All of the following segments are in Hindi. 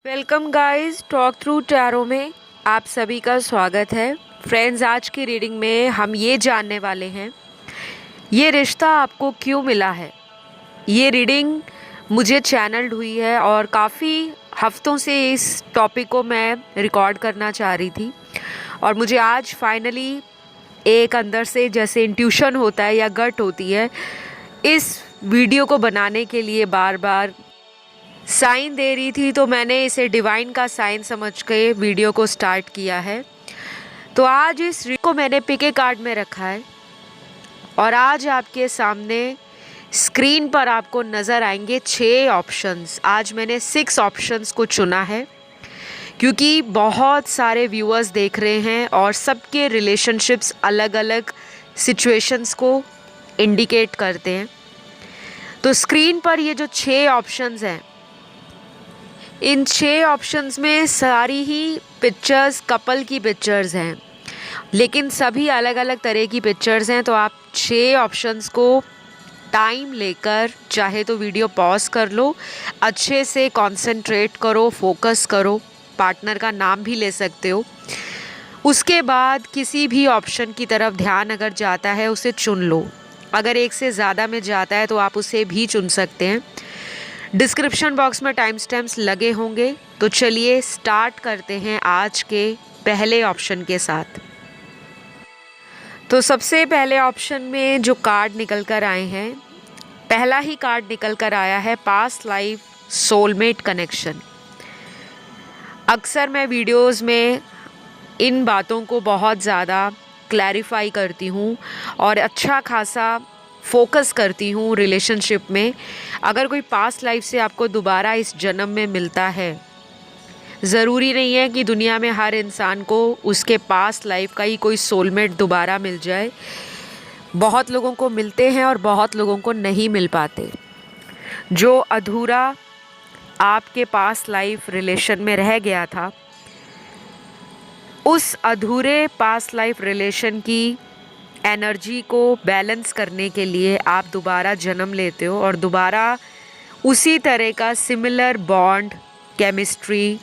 Welcome guys, talk through tarot में आप सभी का स्वागत है। फ्रेंड्स, आज की रीडिंग में हम ये जानने वाले हैं ये रिश्ता आपको क्यों मिला है। ये रीडिंग मुझे चैनल्ड हुई है और काफ़ी हफ्तों से इस टॉपिक को मैं रिकॉर्ड करना चाह रही थी और मुझे आज फाइनली एक अंदर से जैसे इंट्यूशन होता है या गट होती है, इस वीडियो को बनाने के लिए बार बार साइन दे रही थी, तो मैंने इसे डिवाइन का साइन समझ के वीडियो को स्टार्ट किया है। तो आज इस रीड को मैंने पिके कार्ड में रखा है और आज आपके सामने स्क्रीन पर आपको नज़र आएंगे 6 ऑप्शंस। आज मैंने 6 ऑप्शंस को चुना है क्योंकि बहुत सारे व्यूअर्स देख रहे हैं और सबके रिलेशनशिप्स अलग अलग सिचुएशंस को इंडिकेट करते हैं। तो स्क्रीन पर ये जो 6 ऑप्शंस हैं, इन 6 ऑप्शंस में सारी ही पिक्चर्स कपल की पिक्चर्स हैं, लेकिन सभी अलग अलग तरह की पिक्चर्स हैं। तो आप 6 ऑप्शंस को टाइम लेकर चाहे तो वीडियो पॉज कर लो, अच्छे से कंसंट्रेट करो, फोकस करो, पार्टनर का नाम भी ले सकते हो। उसके बाद किसी भी ऑप्शन की तरफ ध्यान अगर जाता है उसे चुन लो। अगर एक से ज़्यादा में जाता है तो आप उसे भी चुन सकते हैं। डिस्क्रिप्शन बॉक्स में टाइम स्टैम्प्स लगे होंगे। तो चलिए स्टार्ट करते हैं आज के पहले ऑप्शन के साथ। तो सबसे पहले ऑप्शन में जो कार्ड निकल कर आए हैं, पहला ही कार्ड निकल कर आया है पास्ट लाइफ सोलमेट कनेक्शन। अक्सर मैं वीडियोस में इन बातों को बहुत ज़्यादा क्लैरिफाई करती हूँ और अच्छा खासा फोकस करती हूँ रिलेशनशिप में। अगर कोई पास्ट लाइफ से आपको दोबारा इस जन्म में मिलता है, ज़रूरी नहीं है कि दुनिया में हर इंसान को उसके पास्ट लाइफ का ही कोई सोलमेट दोबारा मिल जाए। बहुत लोगों को मिलते हैं और बहुत लोगों को नहीं मिल पाते। जो अधूरा आपके पास्ट लाइफ रिलेशन में रह गया था, उस अधूरे पास्ट लाइफ रिलेशन की एनर्जी को बैलेंस करने के लिए आप दोबारा जन्म लेते हो और दोबारा उसी तरह का सिमिलर बॉन्ड, केमिस्ट्री,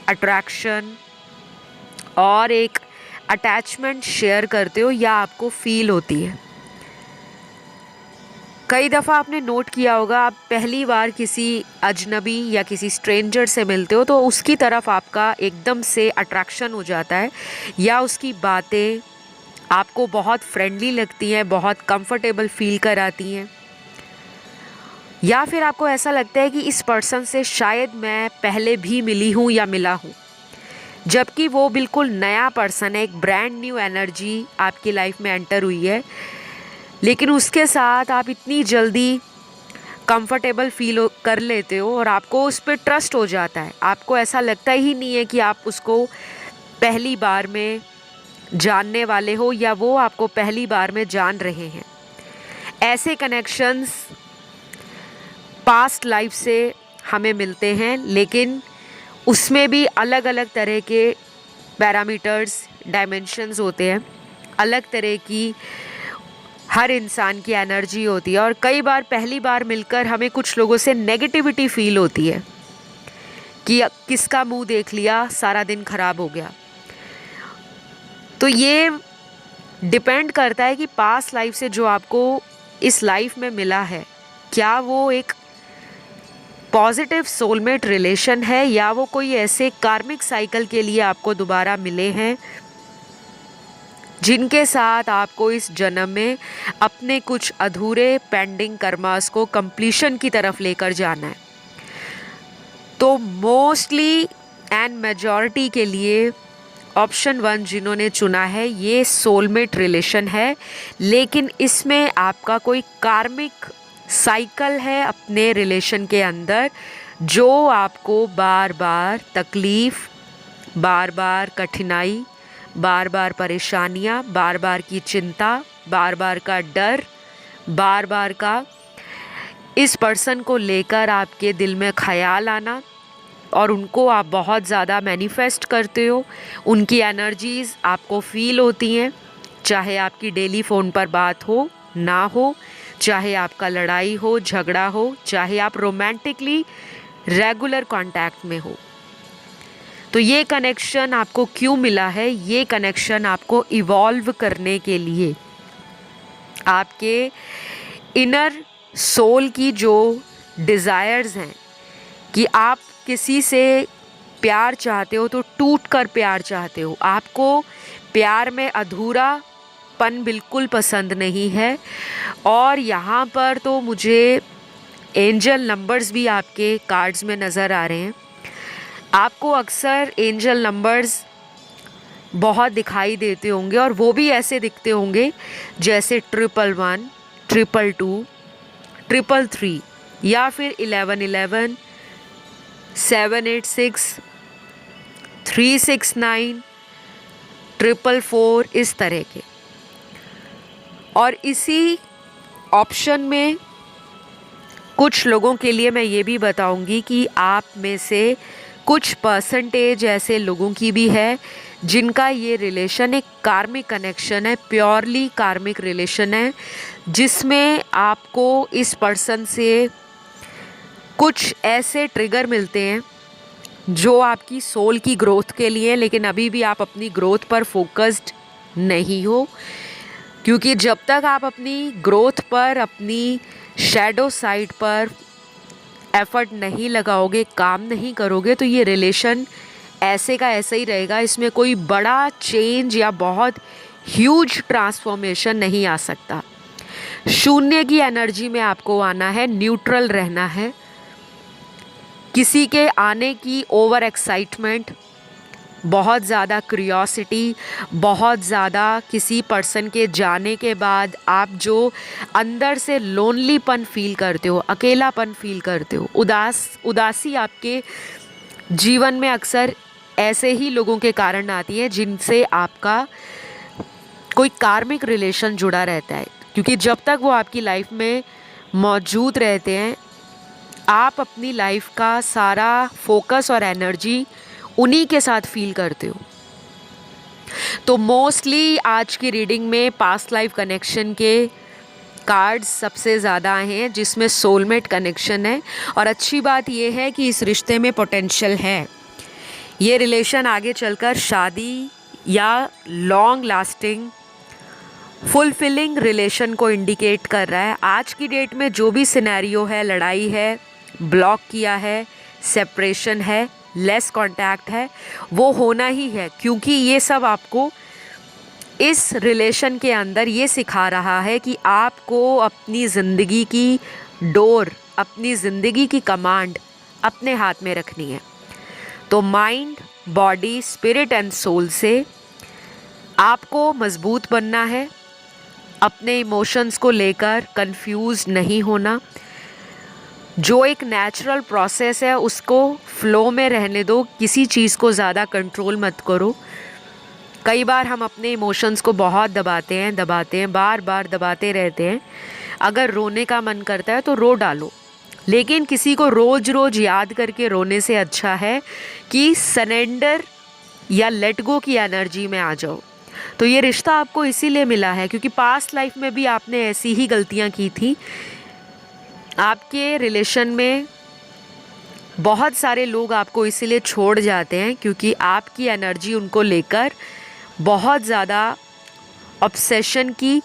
अट्रैक्शन और एक अटैचमेंट शेयर करते हो या आपको फील होती है। कई दफ़ा आपने नोट किया होगा, आप पहली बार किसी अजनबी या किसी स्ट्रेंजर से मिलते हो तो उसकी तरफ आपका एकदम से अट्रैक्शन हो जाता है या उसकी बातें आपको बहुत फ्रेंडली लगती हैं, बहुत कंफर्टेबल फील कराती हैं, या फिर आपको ऐसा लगता है कि इस पर्सन से शायद मैं पहले भी मिली हूँ या मिला हूँ, जबकि वो बिल्कुल नया पर्सन है, एक ब्रांड न्यू एनर्जी आपकी लाइफ में एंटर हुई है। लेकिन उसके साथ आप इतनी जल्दी कंफर्टेबल फील कर लेते हो और आपको उस पर ट्रस्ट हो जाता है। आपको ऐसा लगता ही नहीं है कि आप उसको पहली बार में जानने वाले हो या वो आपको पहली बार में जान रहे हैं। ऐसे कनेक्शंस पास्ट लाइफ से हमें मिलते हैं, लेकिन उसमें भी अलग अलग तरह के पैरामीटर्स, डायमेंशंस होते हैं, अलग तरह की हर इंसान की एनर्जी होती है। और कई बार पहली बार मिलकर हमें कुछ लोगों से नेगेटिविटी फील होती है कि किसका मुंह देख लिया, सारा दिन खराब हो गया। तो ये डिपेंड करता है कि पास्ट लाइफ से जो आपको इस लाइफ में मिला है, क्या वो एक पॉजिटिव सोलमेट रिलेशन है या वो कोई ऐसे कार्मिक साइकिल के लिए आपको दोबारा मिले हैं जिनके साथ आपको इस जन्म में अपने कुछ अधूरे पेंडिंग कर्मास को कंप्लीशन की तरफ लेकर जाना है। तो मोस्टली एंड मेजॉरिटी के लिए ऑप्शन 1 जिन्होंने चुना है, ये सोलमेट रिलेशन है, लेकिन इसमें आपका कोई कार्मिक साइकिल है अपने रिलेशन के अंदर जो आपको बार बार तकलीफ़, बार बार कठिनाई, बार बार परेशानियाँ, बार बार की चिंता, बार बार का डर, बार बार का इस पर्सन को लेकर आपके दिल में ख्याल आना और उनको आप बहुत ज़्यादा मैनिफेस्ट करते हो। उनकी एनर्जीज़ आपको फील होती हैं, चाहे आपकी डेली फ़ोन पर बात हो ना हो, चाहे आपका लड़ाई हो, झगड़ा हो, चाहे आप रोमांटिकली रेगुलर कांटेक्ट में हो। तो ये कनेक्शन आपको क्यों मिला है? ये कनेक्शन आपको इवॉल्व करने के लिए, आपके इनर सोल की जो डिज़ायर्स हैं कि आप किसी से प्यार चाहते हो तो टूट कर प्यार चाहते हो, आपको प्यार में अधूरापन बिल्कुल पसंद नहीं है। और यहाँ पर तो मुझे एंजल नंबर्स भी आपके कार्ड्स में नज़र आ रहे हैं। आपको अक्सर एंजल नंबर्स बहुत दिखाई देते होंगे और वो भी ऐसे दिखते होंगे जैसे 111, 222, 333 या फिर 1111, 786, 369, 444, इस तरह के। और इसी ऑप्शन में कुछ लोगों के लिए मैं ये भी बताऊंगी कि आप में से कुछ परसेंटेज ऐसे लोगों की भी है जिनका ये रिलेशन एक कार्मिक कनेक्शन है, प्योरली कार्मिक रिलेशन है, जिसमें आपको इस पर्सन से कुछ ऐसे ट्रिगर मिलते हैं जो आपकी सोल की ग्रोथ के लिए, लेकिन अभी भी आप अपनी ग्रोथ पर फोकस्ड नहीं हो। क्योंकि जब तक आप अपनी ग्रोथ पर, अपनी शैडो साइड पर एफर्ट नहीं लगाओगे, काम नहीं करोगे, तो ये रिलेशन ऐसे का ऐसा ही रहेगा। इसमें कोई बड़ा चेंज या बहुत ह्यूज ट्रांसफॉर्मेशन नहीं आ सकता। शून्य की एनर्जी में आपको आना है, न्यूट्रल रहना है। किसी के आने की ओवर एक्साइटमेंट, बहुत ज़्यादा क्यूरियोसिटी, बहुत ज़्यादा किसी पर्सन के जाने के बाद आप जो अंदर से लोनलीपन फील करते हो, अकेलापन फील करते हो, उदासी आपके जीवन में अक्सर ऐसे ही लोगों के कारण आती है जिनसे आपका कोई कार्मिक रिलेशन जुड़ा रहता है। क्योंकि जब तक वो आपकी लाइफ में मौजूद रहते हैं, आप अपनी लाइफ का सारा फोकस और एनर्जी उन्हीं के साथ फील करते हो। तो मोस्टली आज की रीडिंग में पास्ट लाइफ कनेक्शन के कार्ड्स सबसे ज़्यादा आए हैं, जिसमें सोलमेट कनेक्शन है। और अच्छी बात यह है कि इस रिश्ते में पोटेंशियल है। ये रिलेशन आगे चलकर शादी या लॉन्ग लास्टिंग फुलफिलिंग रिलेशन को इंडिकेट कर रहा है। आज की डेट में जो भी सिनेरियो है, लड़ाई है, ब्लॉक किया है, सेपरेशन है, लेस कांटेक्ट है, वो होना ही है। क्योंकि ये सब आपको इस रिलेशन के अंदर ये सिखा रहा है कि आपको अपनी ज़िंदगी की डोर, अपनी ज़िंदगी की कमांड अपने हाथ में रखनी है। तो mind, body, spirit and soul से आपको मजबूत बनना है। अपने इमोशंस को लेकर कंफ्यूज नहीं होना। जो एक नेचुरल प्रोसेस है उसको फ्लो में रहने दो। किसी चीज़ को ज़्यादा कंट्रोल मत करो। कई बार हम अपने इमोशंस को बहुत दबाते हैं, बार बार दबाते रहते हैं। अगर रोने का मन करता है तो रो डालो, लेकिन किसी को रोज़ रोज़ याद करके रोने से अच्छा है कि सरेंडर या लेट गो की एनर्जी में आ जाओ। तो ये रिश्ता आपको इसीलिए मिला है क्योंकि पास्ट लाइफ में भी आपने ऐसी ही गलतियाँ की थी। आपके रिलेशन में बहुत सारे लोग आपको इसीलिए छोड़ जाते हैं क्योंकि आपकी एनर्जी उनको लेकर बहुत ज़्यादा ऑब्सेशन की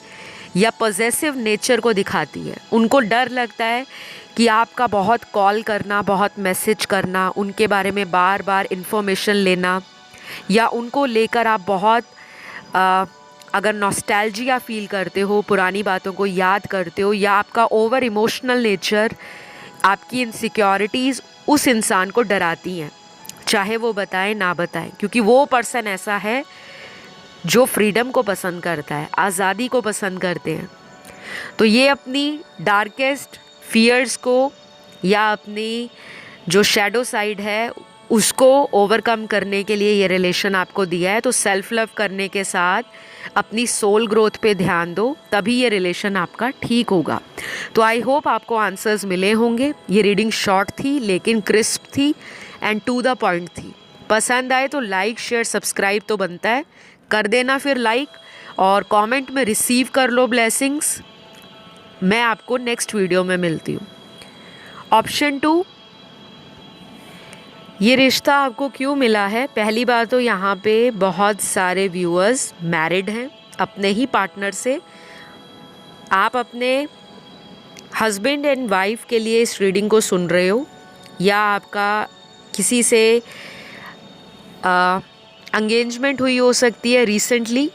या पॉजेसिव नेचर को दिखाती है। उनको डर लगता है कि आपका बहुत कॉल करना, बहुत मैसेज करना, उनके बारे में बार बार इन्फॉर्मेशन लेना, या उनको लेकर आप बहुत अगर नॉस्टैल्जिया फील करते हो, पुरानी बातों को याद करते हो, या आपका ओवर इमोशनल नेचर, आपकी इनसिक्योरिटीज़ उस इंसान को डराती हैं, चाहे वो बताए ना बताए। क्योंकि वो पर्सन ऐसा है जो फ्रीडम को पसंद करता है, आज़ादी को पसंद करते हैं। तो ये अपनी डार्केस्ट फियर्स को या अपनी जो शैडो साइड है उसको ओवरकम करने के लिए ये रिलेशन आपको दिया है। तो सेल्फ लव करने के साथ अपनी सोल ग्रोथ पे ध्यान दो, तभी ये रिलेशन आपका ठीक होगा। तो आई होप आपको आंसर्स मिले होंगे। ये रीडिंग शॉर्ट थी लेकिन क्रिस्प थी एंड टू द पॉइंट थी। पसंद आए तो लाइक, शेयर, सब्सक्राइब तो बनता है, कर देना फिर लाइक, और कमेंट में रिसीव कर लो ब्लेसिंग्स। मैं आपको नेक्स्ट वीडियो में मिलती हूँ। ऑप्शन 2 ये रिश्ता आपको क्यों मिला है? पहली बात तो यहाँ पे बहुत सारे व्यूअर्स मैरिड हैं अपने ही पार्टनर से। आप अपने हस्बैंड एंड वाइफ के लिए इस रीडिंग को सुन रहे हो, या आपका किसी से एंगेजमेंट हुई हो सकती है रिसेंटली,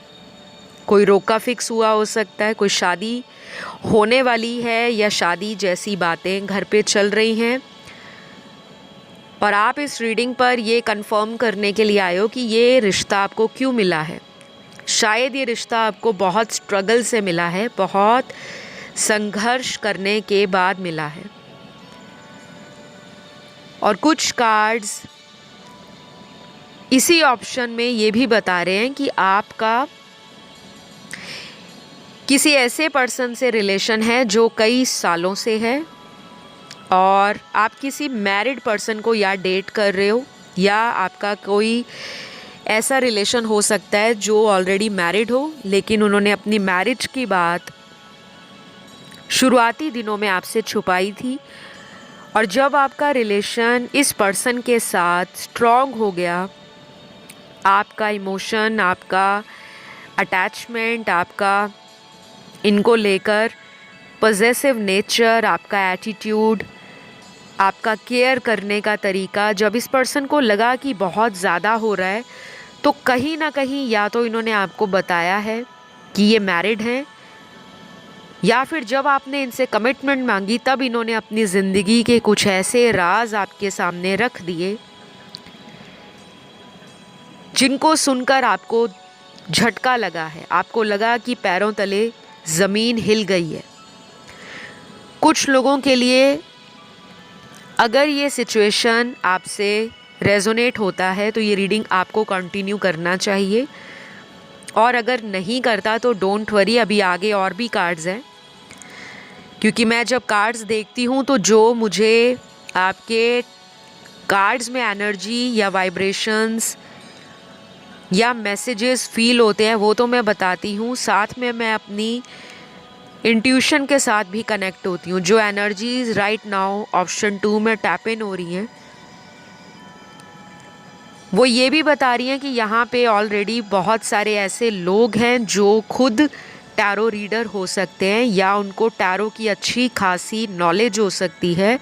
कोई रोका फिक्स हुआ हो सकता है, कोई शादी होने वाली है या शादी जैसी बातें घर पे चल रही हैं, और आप इस रीडिंग पर ये कंफर्म करने के लिए आए हो कि ये रिश्ता आपको क्यों मिला है। शायद ये रिश्ता आपको बहुत स्ट्रगल से मिला है, बहुत संघर्ष करने के बाद मिला है। और कुछ कार्ड्स इसी ऑप्शन में ये भी बता रहे हैं कि आपका किसी ऐसे पर्सन से रिलेशन है जो कई सालों से है, और आप किसी मैरिड पर्सन को या डेट कर रहे हो, या आपका कोई ऐसा रिलेशन हो सकता है जो ऑलरेडी मैरिड हो, लेकिन उन्होंने अपनी मैरिज की बात शुरुआती दिनों में आपसे छुपाई थी। और जब आपका रिलेशन इस पर्सन के साथ स्ट्रॉन्ग हो गया, आपका इमोशन, आपका अटैचमेंट, आपका इनको लेकर पॉजेसिव नेचर, आपका एटीट्यूड, आपका केयर करने का तरीका, जब इस पर्सन को लगा कि बहुत ज़्यादा हो रहा है, तो कहीं ना कहीं या तो इन्होंने आपको बताया है कि ये मैरिड हैं, या फिर जब आपने इनसे कमिटमेंट मांगी तब इन्होंने अपनी ज़िंदगी के कुछ ऐसे राज आपके सामने रख दिए जिनको सुनकर आपको झटका लगा है, आपको लगा कि पैरों तले ज़मीन हिल गई है। कुछ लोगों के लिए अगर ये सिचुएशन आपसे रेजोनेट होता है तो ये रीडिंग आपको कंटिन्यू करना चाहिए, और अगर नहीं करता तो डोंट वरी, अभी आगे और भी कार्ड्स हैं। क्योंकि मैं जब कार्ड्स देखती हूँ तो जो मुझे आपके कार्ड्स में एनर्जी या वाइब्रेशंस या मैसेजेस फील होते हैं वो तो मैं बताती हूँ, साथ में मैं अपनी इंट्यूशन के साथ भी कनेक्ट होती हूँ। जो एनर्जीज राइट नाउ ऑप्शन 2 में टैप इन हो रही हैं वो ये भी बता रही हैं कि यहाँ पे ऑलरेडी बहुत सारे ऐसे लोग हैं जो खुद टैरो रीडर हो सकते हैं, या उनको टैरो की अच्छी खासी नॉलेज हो सकती है।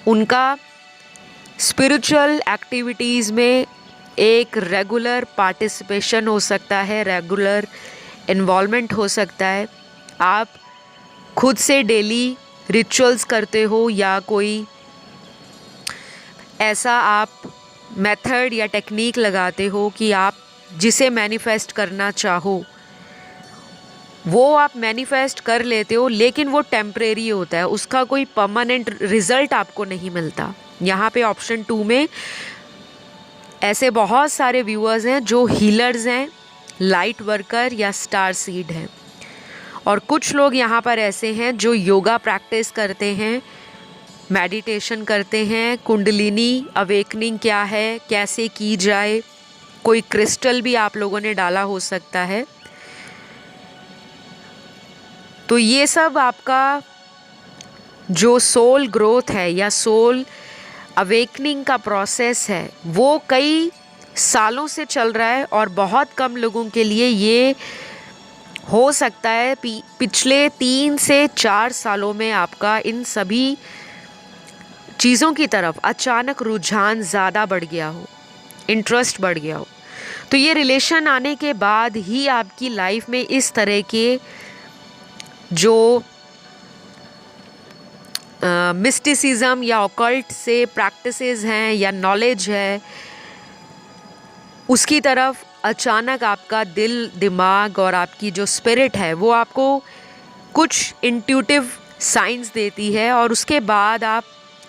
उनका स्पिरिचुअल एक्टिविटीज़ में एक रेगुलर पार्टिसिपेशन हो सकता है, रेगुलर इन्वॉल्वमेंट हो सकता है। आप खुद से डेली रिचुअल्स करते हो, या कोई ऐसा आप मेथड या टेक्निक लगाते हो कि आप जिसे मैनिफेस्ट करना चाहो वो आप मैनिफेस्ट कर लेते हो, लेकिन वो टेम्परेरी होता है, उसका कोई परमानेंट रिज़ल्ट आपको नहीं मिलता। यहाँ पे ऑप्शन 2 में ऐसे बहुत सारे व्यूअर्स हैं जो हीलर्स हैं, लाइट वर्कर या स्टार सीड हैं, और कुछ लोग यहाँ पर ऐसे हैं जो योगा प्रैक्टिस करते हैं, मेडिटेशन करते हैं, कुंडलिनी अवेकनिंग क्या है, कैसे की जाए, कोई क्रिस्टल भी आप लोगों ने डाला हो सकता है। तो ये सब आपका जो सोल ग्रोथ है या सोल अवेकनिंग का प्रोसेस है वो कई सालों से चल रहा है, और बहुत कम लोगों के लिए ये हो सकता है पिछले 3 से 4 सालों में आपका इन सभी चीज़ों की तरफ अचानक रुझान ज़्यादा बढ़ गया हो, इंटरेस्ट बढ़ गया हो। तो ये रिलेशन आने के बाद ही आपकी लाइफ में इस तरह के जो मिस्टिसिज्म या ऑकल्ट से प्रैक्टिसेस हैं या नॉलेज है उसकी तरफ अचानक आपका दिल, दिमाग और आपकी जो स्पिरिट है वो आपको कुछ इंट्यूटिव साइंस देती है, और उसके बाद आप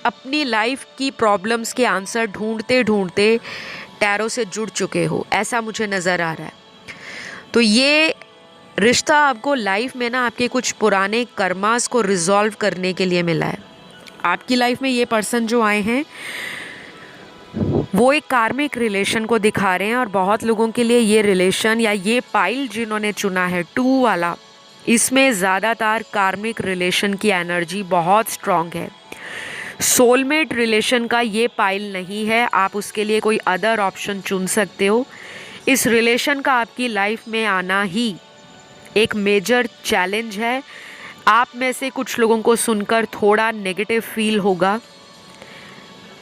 अपनी लाइफ की प्रॉब्लम्स के आंसर ढूंढते ढूंढते टैरो से जुड़ चुके हो, ऐसा मुझे नज़र आ रहा है। तो ये रिश्ता आपको लाइफ में ना आपके कुछ पुराने कर्मास को रिजॉल्व करने के लिए मिला है। आपकी लाइफ में ये पर्सन जो आए हैं वो एक कार्मिक रिलेशन को दिखा रहे हैं, और बहुत लोगों के लिए ये रिलेशन या ये पाइल जिन्होंने चुना है 2 वाला, इसमें ज़्यादातर कार्मिक रिलेशन की एनर्जी बहुत स्ट्रॉन्ग है। सोलमेट रिलेशन का ये पाइल नहीं है, आप उसके लिए कोई अदर ऑप्शन चुन सकते हो। इस रिलेशन का आपकी लाइफ में आना ही एक मेजर चैलेंज है। आप में से कुछ लोगों को सुनकर थोड़ा नेगेटिव फील होगा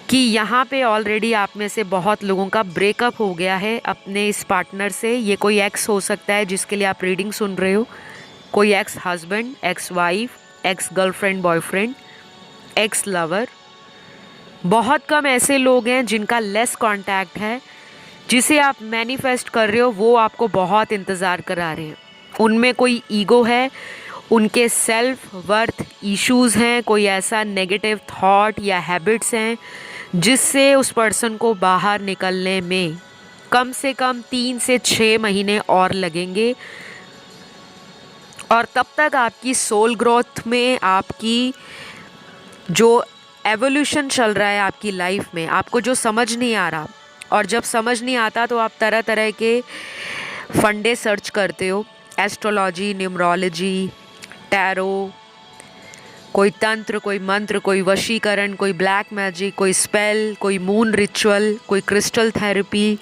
कि यहाँ पे ऑलरेडी आप में से बहुत लोगों का ब्रेकअप हो गया है अपने इस पार्टनर से। ये कोई एक्स हो सकता है जिसके लिए आप रीडिंग सुन रहे हो, कोई ex husband, ex wife, ex girlfriend boyfriend, x lover. बहुत कम ऐसे लोग हैं जिनका लेस कांटेक्ट है, जिसे आप मैनिफेस्ट कर रहे हो वो आपको बहुत इंतज़ार करा रहे हैं। उनमें कोई ईगो है, उनके सेल्फ वर्थ इश्यूज़ हैं, कोई ऐसा नेगेटिव थॉट या हैबिट्स हैं जिससे उस पर्सन को बाहर निकलने में कम से कम 3 से 6 महीने और लगेंगे। और तब तक आपकी सोल ग्रोथ में, आपकी जो एवोल्यूशन चल रहा है आपकी लाइफ में, आपको जो समझ नहीं आ रहा, और जब समझ नहीं आता तो आप तरह तरह के फंडे सर्च करते हो, एस्ट्रोलॉजी, न्यूमरोलॉजी, टैरो, कोई तंत्र, कोई मंत्र, कोई वशीकरण, कोई ब्लैक मैजिक, कोई स्पेल, कोई मून रिचुअल, कोई क्रिस्टल थेरेपी,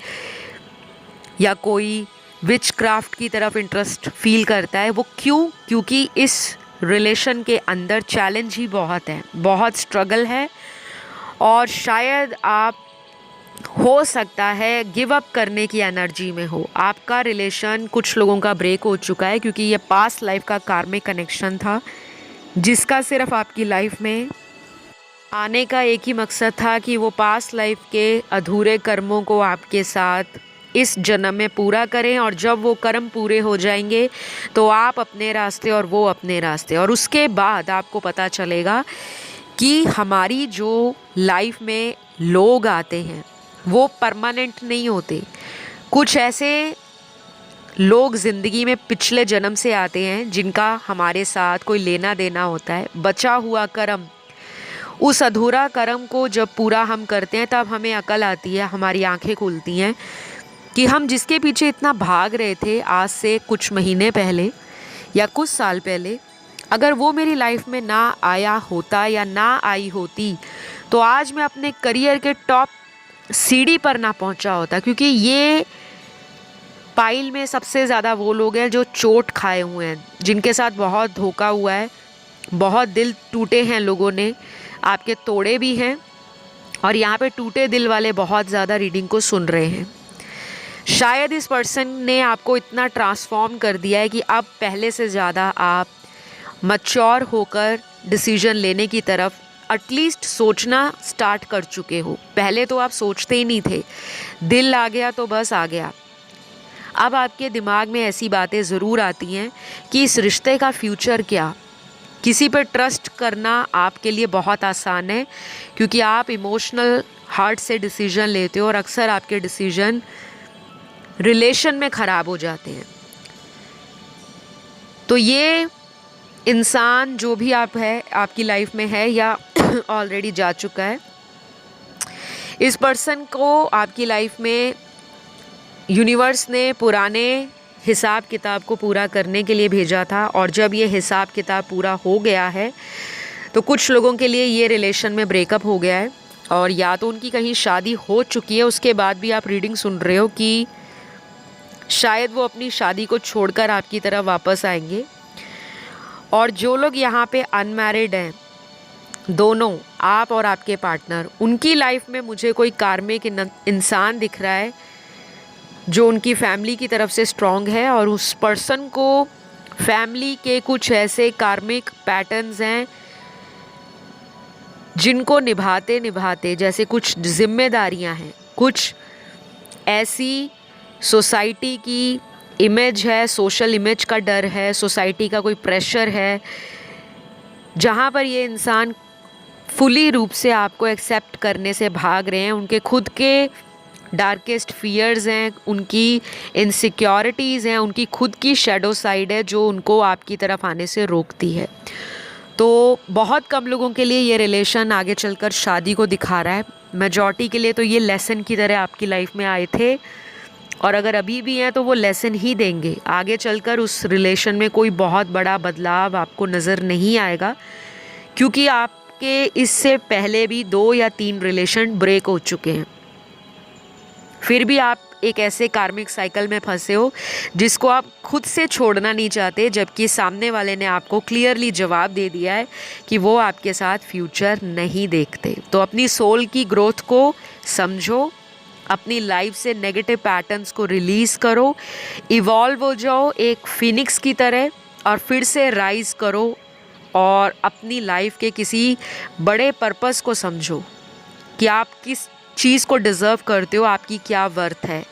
या कोई विच क्राफ्ट की तरफ इंटरेस्ट फील करता है। वो क्यों? क्योंकि इस रिलेशन के अंदर चैलेंज ही बहुत है, बहुत स्ट्रगल है, और शायद आप हो सकता है गिव अप करने की एनर्जी में हो। आपका रिलेशन कुछ लोगों का ब्रेक हो चुका है क्योंकि ये पास्ट लाइफ का कार्मिक कनेक्शन था, जिसका सिर्फ आपकी लाइफ में आने का एक ही मकसद था कि वो पास्ट लाइफ के अधूरे कर्मों को आपके साथ इस जन्म में पूरा करें, और जब वो कर्म पूरे हो जाएंगे तो आप अपने रास्ते और वो अपने रास्ते। और उसके बाद आपको पता चलेगा कि हमारी जो लाइफ में लोग आते हैं वो परमानेंट नहीं होते। कुछ ऐसे लोग ज़िंदगी में पिछले जन्म से आते हैं जिनका हमारे साथ कोई लेना देना होता है। बचा हुआ कर्म, उस अधूरा कर्म को जब पूरा हम करते हैं तब हमें अकल आती है, हमारी आंखें खुलती हैं कि हम जिसके पीछे इतना भाग रहे थे आज से कुछ महीने पहले या कुछ साल पहले, अगर वो मेरी लाइफ में ना आया होता या ना आई होती तो आज मैं अपने करियर के टॉप सीढ़ी पर ना पहुंचा होता। क्योंकि ये पाइल में सबसे ज़्यादा वो लोग हैं जो चोट खाए हुए हैं, जिनके साथ बहुत धोखा हुआ है, बहुत दिल टूटे हैं लोगों ने, आपके तोड़े भी हैं, और यहाँ पे टूटे दिल वाले बहुत ज़्यादा रीडिंग को सुन रहे हैं। शायद इस पर्सन ने आपको इतना ट्रांसफॉर्म कर दिया है कि अब पहले से ज़्यादा आप मैच्योर होकर डिसीजन लेने की तरफ एटलीस्ट सोचना स्टार्ट कर चुके हो। पहले तो आप सोचते ही नहीं थे, दिल आ गया तो बस आ गया। अब आपके दिमाग में ऐसी बातें ज़रूर आती हैं कि इस रिश्ते का फ्यूचर क्या। किसी पर ट्रस्ट करना आपके लिए बहुत आसान है क्योंकि आप इमोशनल हार्ट से डिसीजन लेते हो, और अक्सर आपके डिसीजन रिलेशन में ख़राब हो जाते हैं। तो ये इंसान जो भी आप है आपकी लाइफ में है या ऑलरेडी जा चुका है, इस पर्सन को आपकी लाइफ में यूनिवर्स ने पुराने हिसाब किताब को पूरा करने के लिए भेजा था, और जब ये हिसाब किताब पूरा हो गया है तो कुछ लोगों के लिए ये रिलेशन में ब्रेकअप हो गया है, और या तो उनकी कहीं शादी हो चुकी है, उसके बाद भी आप रीडिंग सुन रहे हो कि शायद वो अपनी शादी को छोड़कर आपकी तरफ वापस आएंगे। और जो लोग यहाँ पे अनमैरिड हैं, दोनों आप और आपके पार्टनर, उनकी लाइफ में मुझे कोई कार्मिक इंसान दिख रहा है जो उनकी फैमिली की तरफ से स्ट्रॉन्ग है, और उस पर्सन को फैमिली के कुछ ऐसे कार्मिक पैटर्न्स हैं जिनको निभाते निभाते, जैसे कुछ जिम्मेदारियां हैं, कुछ ऐसी सोसाइटी की इमेज है, सोशल इमेज का डर है, सोसाइटी का कोई प्रेशर है, जहाँ पर ये इंसान फुली रूप से आपको एक्सेप्ट करने से भाग रहे हैं। उनके खुद के डार्केस्ट फियर्स हैं, उनकी इनसिक्योरिटीज़ हैं, उनकी खुद की शैडो साइड है जो उनको आपकी तरफ आने से रोकती है। तो बहुत कम लोगों के लिए ये रिलेशन आगे चलकर शादी को दिखा रहा है। मेजॉरिटी के लिए तो ये लेसन की तरह आपकी लाइफ में आए थे, और अगर अभी भी हैं तो वो लेसन ही देंगे। आगे चलकर उस रिलेशन में कोई बहुत बड़ा बदलाव आपको नज़र नहीं आएगा, क्योंकि आप आपके इससे पहले भी 2 या 3 रिलेशन ब्रेक हो चुके हैं, फिर भी आप एक ऐसे कार्मिक साइकिल में फंसे हो जिसको आप खुद से छोड़ना नहीं चाहते, जबकि सामने वाले ने आपको क्लियरली जवाब दे दिया है कि वो आपके साथ फ्यूचर नहीं देखते। तो अपनी सोल की ग्रोथ को समझो, अपनी लाइफ से नेगेटिव पैटर्न्स को रिलीज़ करो, इवॉल्व हो जाओ एक फिनिक्स की तरह और फिर से राइज करो और अपनी लाइफ के किसी बड़े पर्पस को समझो कि आप किस चीज़ को डिज़र्व करते हो, आपकी क्या वर्थ है।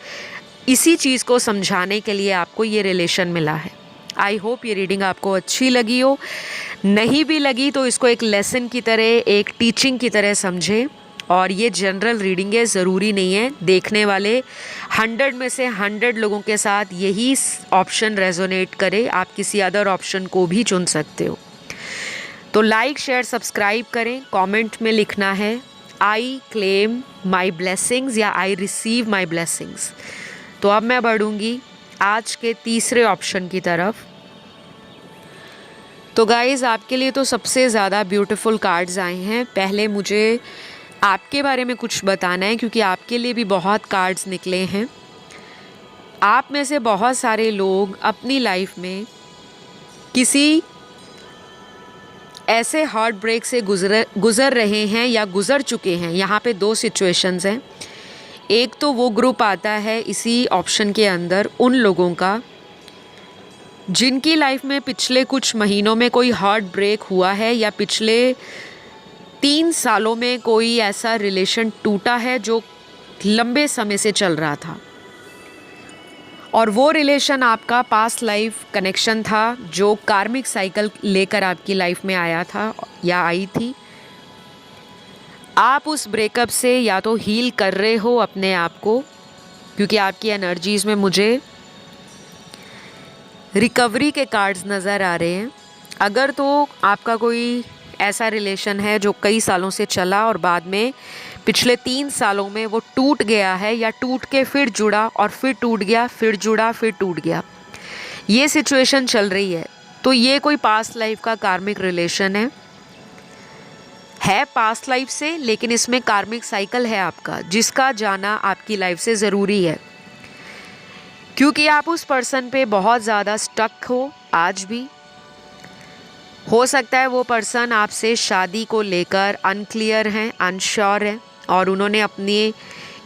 इसी चीज़ को समझाने के लिए आपको ये रिलेशन मिला है। आई होप ये रीडिंग आपको अच्छी लगी हो, नहीं भी लगी तो इसको एक लेसन की तरह, एक टीचिंग की तरह समझे। और ये जनरल रीडिंग है, ज़रूरी नहीं है देखने वाले 100 में से 100 लोगों के साथ यही ऑप्शन रेजोनेट करे, आप किसी अदर ऑप्शन को भी चुन सकते हो। तो लाइक शेयर सब्सक्राइब करें, कमेंट में लिखना है आई क्लेम माई ब्लेसिंग्स या आई रिसीव माई ब्लेसिंग्स। तो अब मैं बढ़ूँगी आज के तीसरे ऑप्शन की तरफ। तो गाइज़ आपके लिए तो सबसे ज़्यादा ब्यूटीफुल कार्ड्स आए हैं। पहले मुझे आपके बारे में कुछ बताना है क्योंकि आपके लिए भी बहुत कार्ड्स निकले हैं। आप में से बहुत सारे लोग अपनी लाइफ में किसी ऐसे हार्ट ब्रेक से गुज़र रहे हैं या गुज़र चुके हैं। यहाँ पे 2 सिचुएशंस हैं। एक तो वो ग्रुप आता है इसी ऑप्शन के अंदर उन लोगों का जिनकी लाइफ में पिछले कुछ महीनों में कोई हार्ट ब्रेक हुआ है या पिछले 3 सालों में कोई ऐसा रिलेशन टूटा है जो लंबे समय से चल रहा था, और वो रिलेशन आपका पास्ट लाइफ कनेक्शन था जो कार्मिक साइकिल लेकर आपकी लाइफ में आया था या आई थी। आप उस ब्रेकअप से या तो हील कर रहे हो अपने आप को, क्योंकि आपकी एनर्जीज़ में मुझे रिकवरी के कार्ड्स नज़र आ रहे हैं। अगर तो आपका कोई ऐसा रिलेशन है जो कई सालों से चला और बाद में पिछले 3 सालों में वो टूट गया है या टूट के फिर जुड़ा और फिर टूट गया, फिर जुड़ा, फिर टूट गया, ये सिचुएशन चल रही है, तो ये कोई पास्ट लाइफ का कार्मिक रिलेशन है पास्ट लाइफ से, लेकिन इसमें कार्मिक साइकिल है आपका जिसका जाना आपकी लाइफ से ज़रूरी है, क्योंकि आप उस पर्सन पे बहुत ज़्यादा स्टक हो आज भी। हो सकता है वो पर्सन आपसे शादी को लेकर अनक्लियर हैं, अनश्योर हैं, और उन्होंने अपने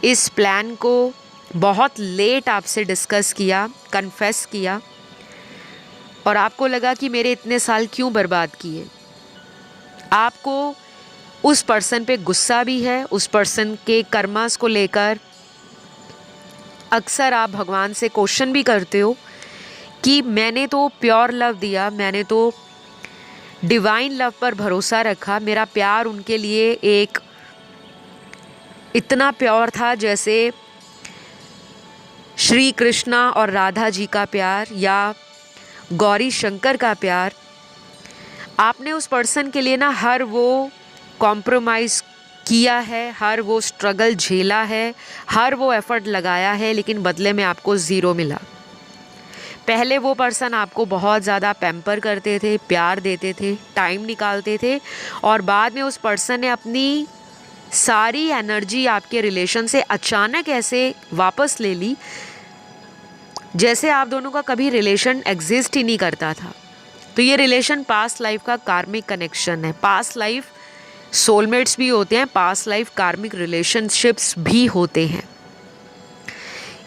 इस प्लान को बहुत लेट आपसे डिस्कस किया, कन्फेस किया, और आपको लगा कि मेरे इतने साल क्यों बर्बाद किए। आपको उस पर्सन पे गुस्सा भी है, उस पर्सन के कर्मास को लेकर अक्सर आप भगवान से क्वेश्चन भी करते हो कि मैंने तो प्योर लव दिया, मैंने तो डिवाइन लव पर भरोसा रखा, मेरा प्यार उनके लिए एक इतना प्योर था जैसे श्री कृष्णा और राधा जी का प्यार या गौरी शंकर का प्यार। आपने उस पर्सन के लिए ना हर वो कॉम्प्रोमाइज़ किया है, हर वो स्ट्रगल झेला है, हर वो एफर्ट लगाया है, लेकिन बदले में आपको ज़ीरो मिला। पहले वो पर्सन आपको बहुत ज़्यादा पैम्पर करते थे, प्यार देते थे, टाइम निकालते थे, और बाद में उस पर्सन ने अपनी सारी एनर्जी आपके रिलेशन से अचानक ऐसे वापस ले ली जैसे आप दोनों का कभी रिलेशन एग्जिस्ट ही नहीं करता था। तो ये रिलेशन पास्ट लाइफ का कार्मिक कनेक्शन है। पास्ट लाइफ सोलमेट्स भी होते हैं, पास्ट लाइफ कार्मिक रिलेशनशिप्स भी होते हैं।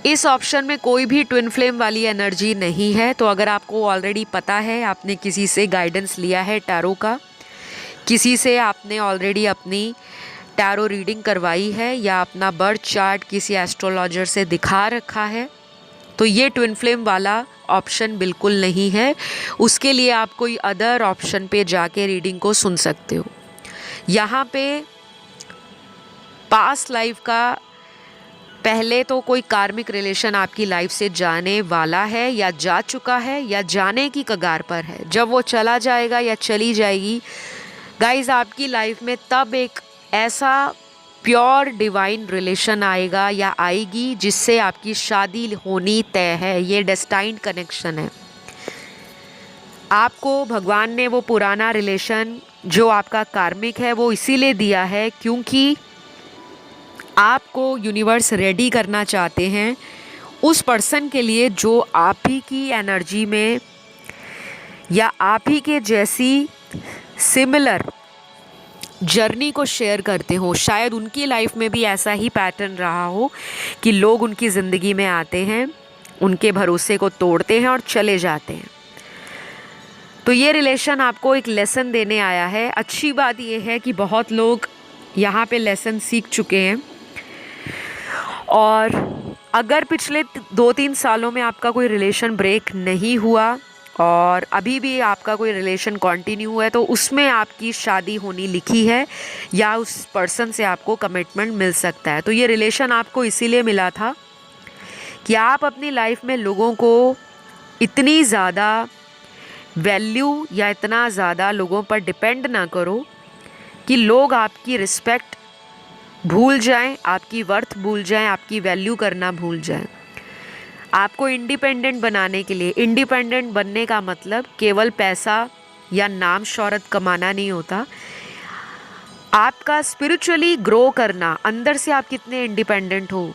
इस ऑप्शन में कोई भी ट्विन फ्लेम वाली एनर्जी नहीं है। तो अगर आपको ऑलरेडी पता है, आपने किसी से गाइडेंस लिया है टैरो का, किसी से आपने ऑलरेडी अपनी टैरो रीडिंग करवाई है या अपना बर्थ चार्ट किसी एस्ट्रोलॉजर से दिखा रखा है, तो ये ट्विन फ्लेम वाला ऑप्शन बिल्कुल नहीं है। उसके लिए आप कोई अदर ऑप्शन पे जाके रीडिंग को सुन सकते हो। यहाँ पे पास्ट लाइफ का पहले तो कोई कार्मिक रिलेशन आपकी लाइफ से जाने वाला है या जा चुका है या जाने की कगार पर है। जब वो चला जाएगा या चली जाएगी गाइज आपकी लाइफ में, तब एक ऐसा प्योर डिवाइन रिलेशन आएगा या आएगी जिससे आपकी शादी होनी तय है। ये डेस्टाइन्ड कनेक्शन है। आपको भगवान ने वो पुराना रिलेशन जो आपका कार्मिक है वो इसीलिए दिया है क्योंकि आपको यूनिवर्स रेडी करना चाहते हैं उस पर्सन के लिए जो आप ही की एनर्जी में या आप ही के जैसी सिमिलर जर्नी को शेयर करते हो। शायद उनकी लाइफ में भी ऐसा ही पैटर्न रहा हो कि लोग उनकी ज़िंदगी में आते हैं, उनके भरोसे को तोड़ते हैं और चले जाते हैं। तो ये रिलेशन आपको एक लेसन देने आया है। अच्छी बात ये है कि बहुत लोग यहाँ पे लेसन सीख चुके हैं और अगर पिछले 2-3 सालों में आपका कोई रिलेशन ब्रेक नहीं हुआ और अभी भी आपका कोई रिलेशन कंटिन्यू हुआ है तो उसमें आपकी शादी होनी लिखी है या उस पर्सन से आपको कमिटमेंट मिल सकता है। तो ये रिलेशन आपको इसीलिए मिला था कि आप अपनी लाइफ में लोगों को इतनी ज़्यादा वैल्यू या इतना ज़्यादा लोगों पर डिपेंड ना करो कि लोग आपकी रिस्पेक्ट भूल जाएं, आपकी वर्थ भूल जाएं, आपकी वैल्यू करना भूल जाएं। आपको इंडिपेंडेंट बनाने के लिए, इंडिपेंडेंट बनने का मतलब केवल पैसा या नाम शौहरत कमाना नहीं होता। आपका स्पिरिचुअली ग्रो करना, अंदर से आप कितने इंडिपेंडेंट हो।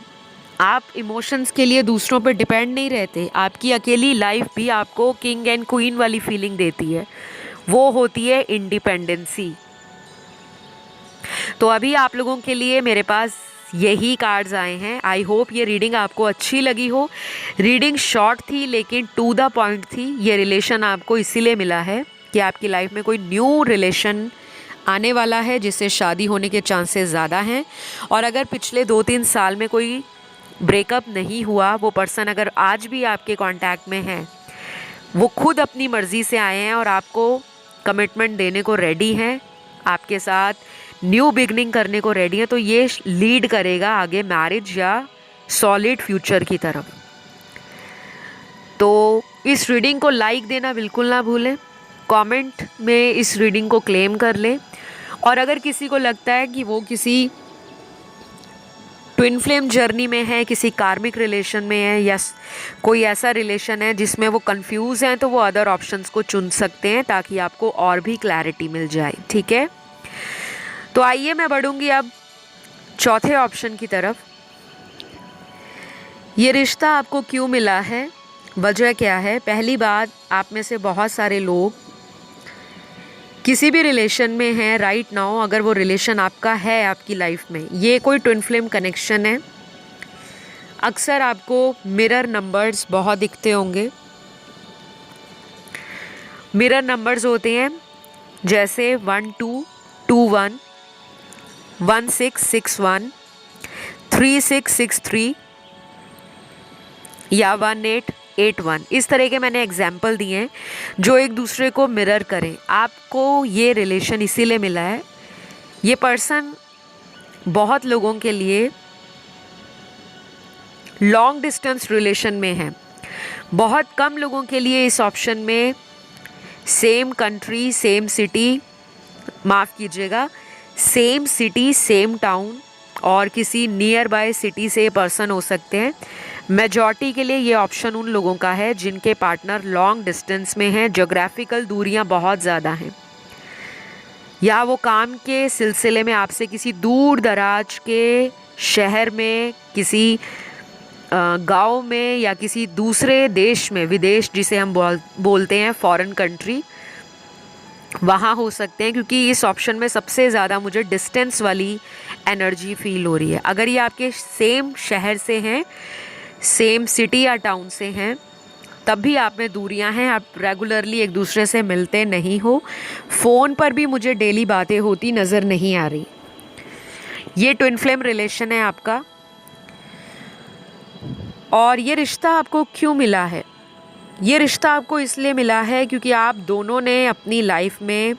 आप इमोशंस के लिए दूसरों पर डिपेंड नहीं रहते। आपकी अकेली लाइफ भी आपको किंग एंड क्वीन वाली फीलिंग देती है, वो होती है इंडिपेंडेंसी। तो अभी आप लोगों के लिए मेरे पास यही कार्ड्स आए हैं। आई होप ये रीडिंग आपको अच्छी लगी हो। रीडिंग शॉर्ट थी लेकिन टू द पॉइंट थी। ये रिलेशन आपको इसीलिए मिला है कि आपकी लाइफ में कोई न्यू रिलेशन आने वाला है जिससे शादी होने के चांसेस ज़्यादा हैं। और अगर पिछले 2-3 साल में कोई ब्रेकअप नहीं हुआ, वो पर्सन अगर आज भी आपके कांटेक्ट में है, वो खुद अपनी मर्ज़ी से आए हैं और आपको कमिटमेंट देने को रेडी हैं, आपके साथ न्यू बिगनिंग करने को रेडी है, तो ये लीड करेगा आगे मैरिज या सॉलिड फ्यूचर की तरफ। तो इस रीडिंग को लाइक देना बिल्कुल ना भूलें, कमेंट में इस रीडिंग को क्लेम कर लें। और अगर किसी को लगता है कि वो किसी ट्विन फ्लेम जर्नी में है, किसी कार्मिक रिलेशन में है या कोई ऐसा रिलेशन है जिसमें वो कंफ्यूज हैं, तो वो अदर ऑप्शंस को चुन सकते हैं ताकि आपको और भी क्लैरिटी मिल जाए। ठीक है, तो आइए मैं बढ़ूंगी अब चौथे ऑप्शन की तरफ। ये रिश्ता आपको क्यों मिला है, वजह क्या है। पहली बात, आप में से बहुत सारे लोग किसी भी रिलेशन में हैं राइट नाउ। अगर वो रिलेशन आपका है आपकी लाइफ में, ये कोई ट्विन फ्लेम कनेक्शन है। अक्सर आपको मिरर नंबर्स बहुत दिखते होंगे। मिरर नंबर्स होते हैं जैसे 1221, 1661, 3663 या 1881। इस तरह के मैंने एग्जाम्पल दिए हैं जो एक दूसरे को मिरर करें। आपको ये रिलेशन इसीलिए मिला है, ये पर्सन बहुत लोगों के लिए लॉन्ग डिस्टेंस रिलेशन में है। बहुत कम लोगों के लिए इस ऑप्शन में सेम कंट्री, सेम सिटी, माफ़ कीजिएगा, सेम सिटी, सेम टाउन और किसी नियर बाय सिटी से पर्सन हो सकते हैं। मेजॉरिटी के लिए ये ऑप्शन उन लोगों का है जिनके पार्टनर लॉन्ग डिस्टेंस में हैं, ज्योग्राफिकल दूरियां बहुत ज़्यादा हैं, या वो काम के सिलसिले में आपसे किसी दूर दराज के शहर में, किसी गांव में या किसी दूसरे देश में, विदेश जिसे हम बोलते हैं फॉरेन कंट्री, वहाँ हो सकते हैं। क्योंकि इस ऑप्शन में सबसे ज़्यादा मुझे डिस्टेंस वाली एनर्जी फील हो रही है। अगर ये आपके सेम शहर से हैं, सेम सिटी या टाउन से हैं, तब भी आप में दूरियां हैं, आप रेगुलरली एक दूसरे से मिलते नहीं हो, फ़ोन पर भी मुझे डेली बातें होती नज़र नहीं आ रही। ये ट्विन फ्लेम रिलेशन है आपका। और ये रिश्ता आपको क्यों मिला है, ये रिश्ता आपको इसलिए मिला है क्योंकि आप दोनों ने अपनी लाइफ में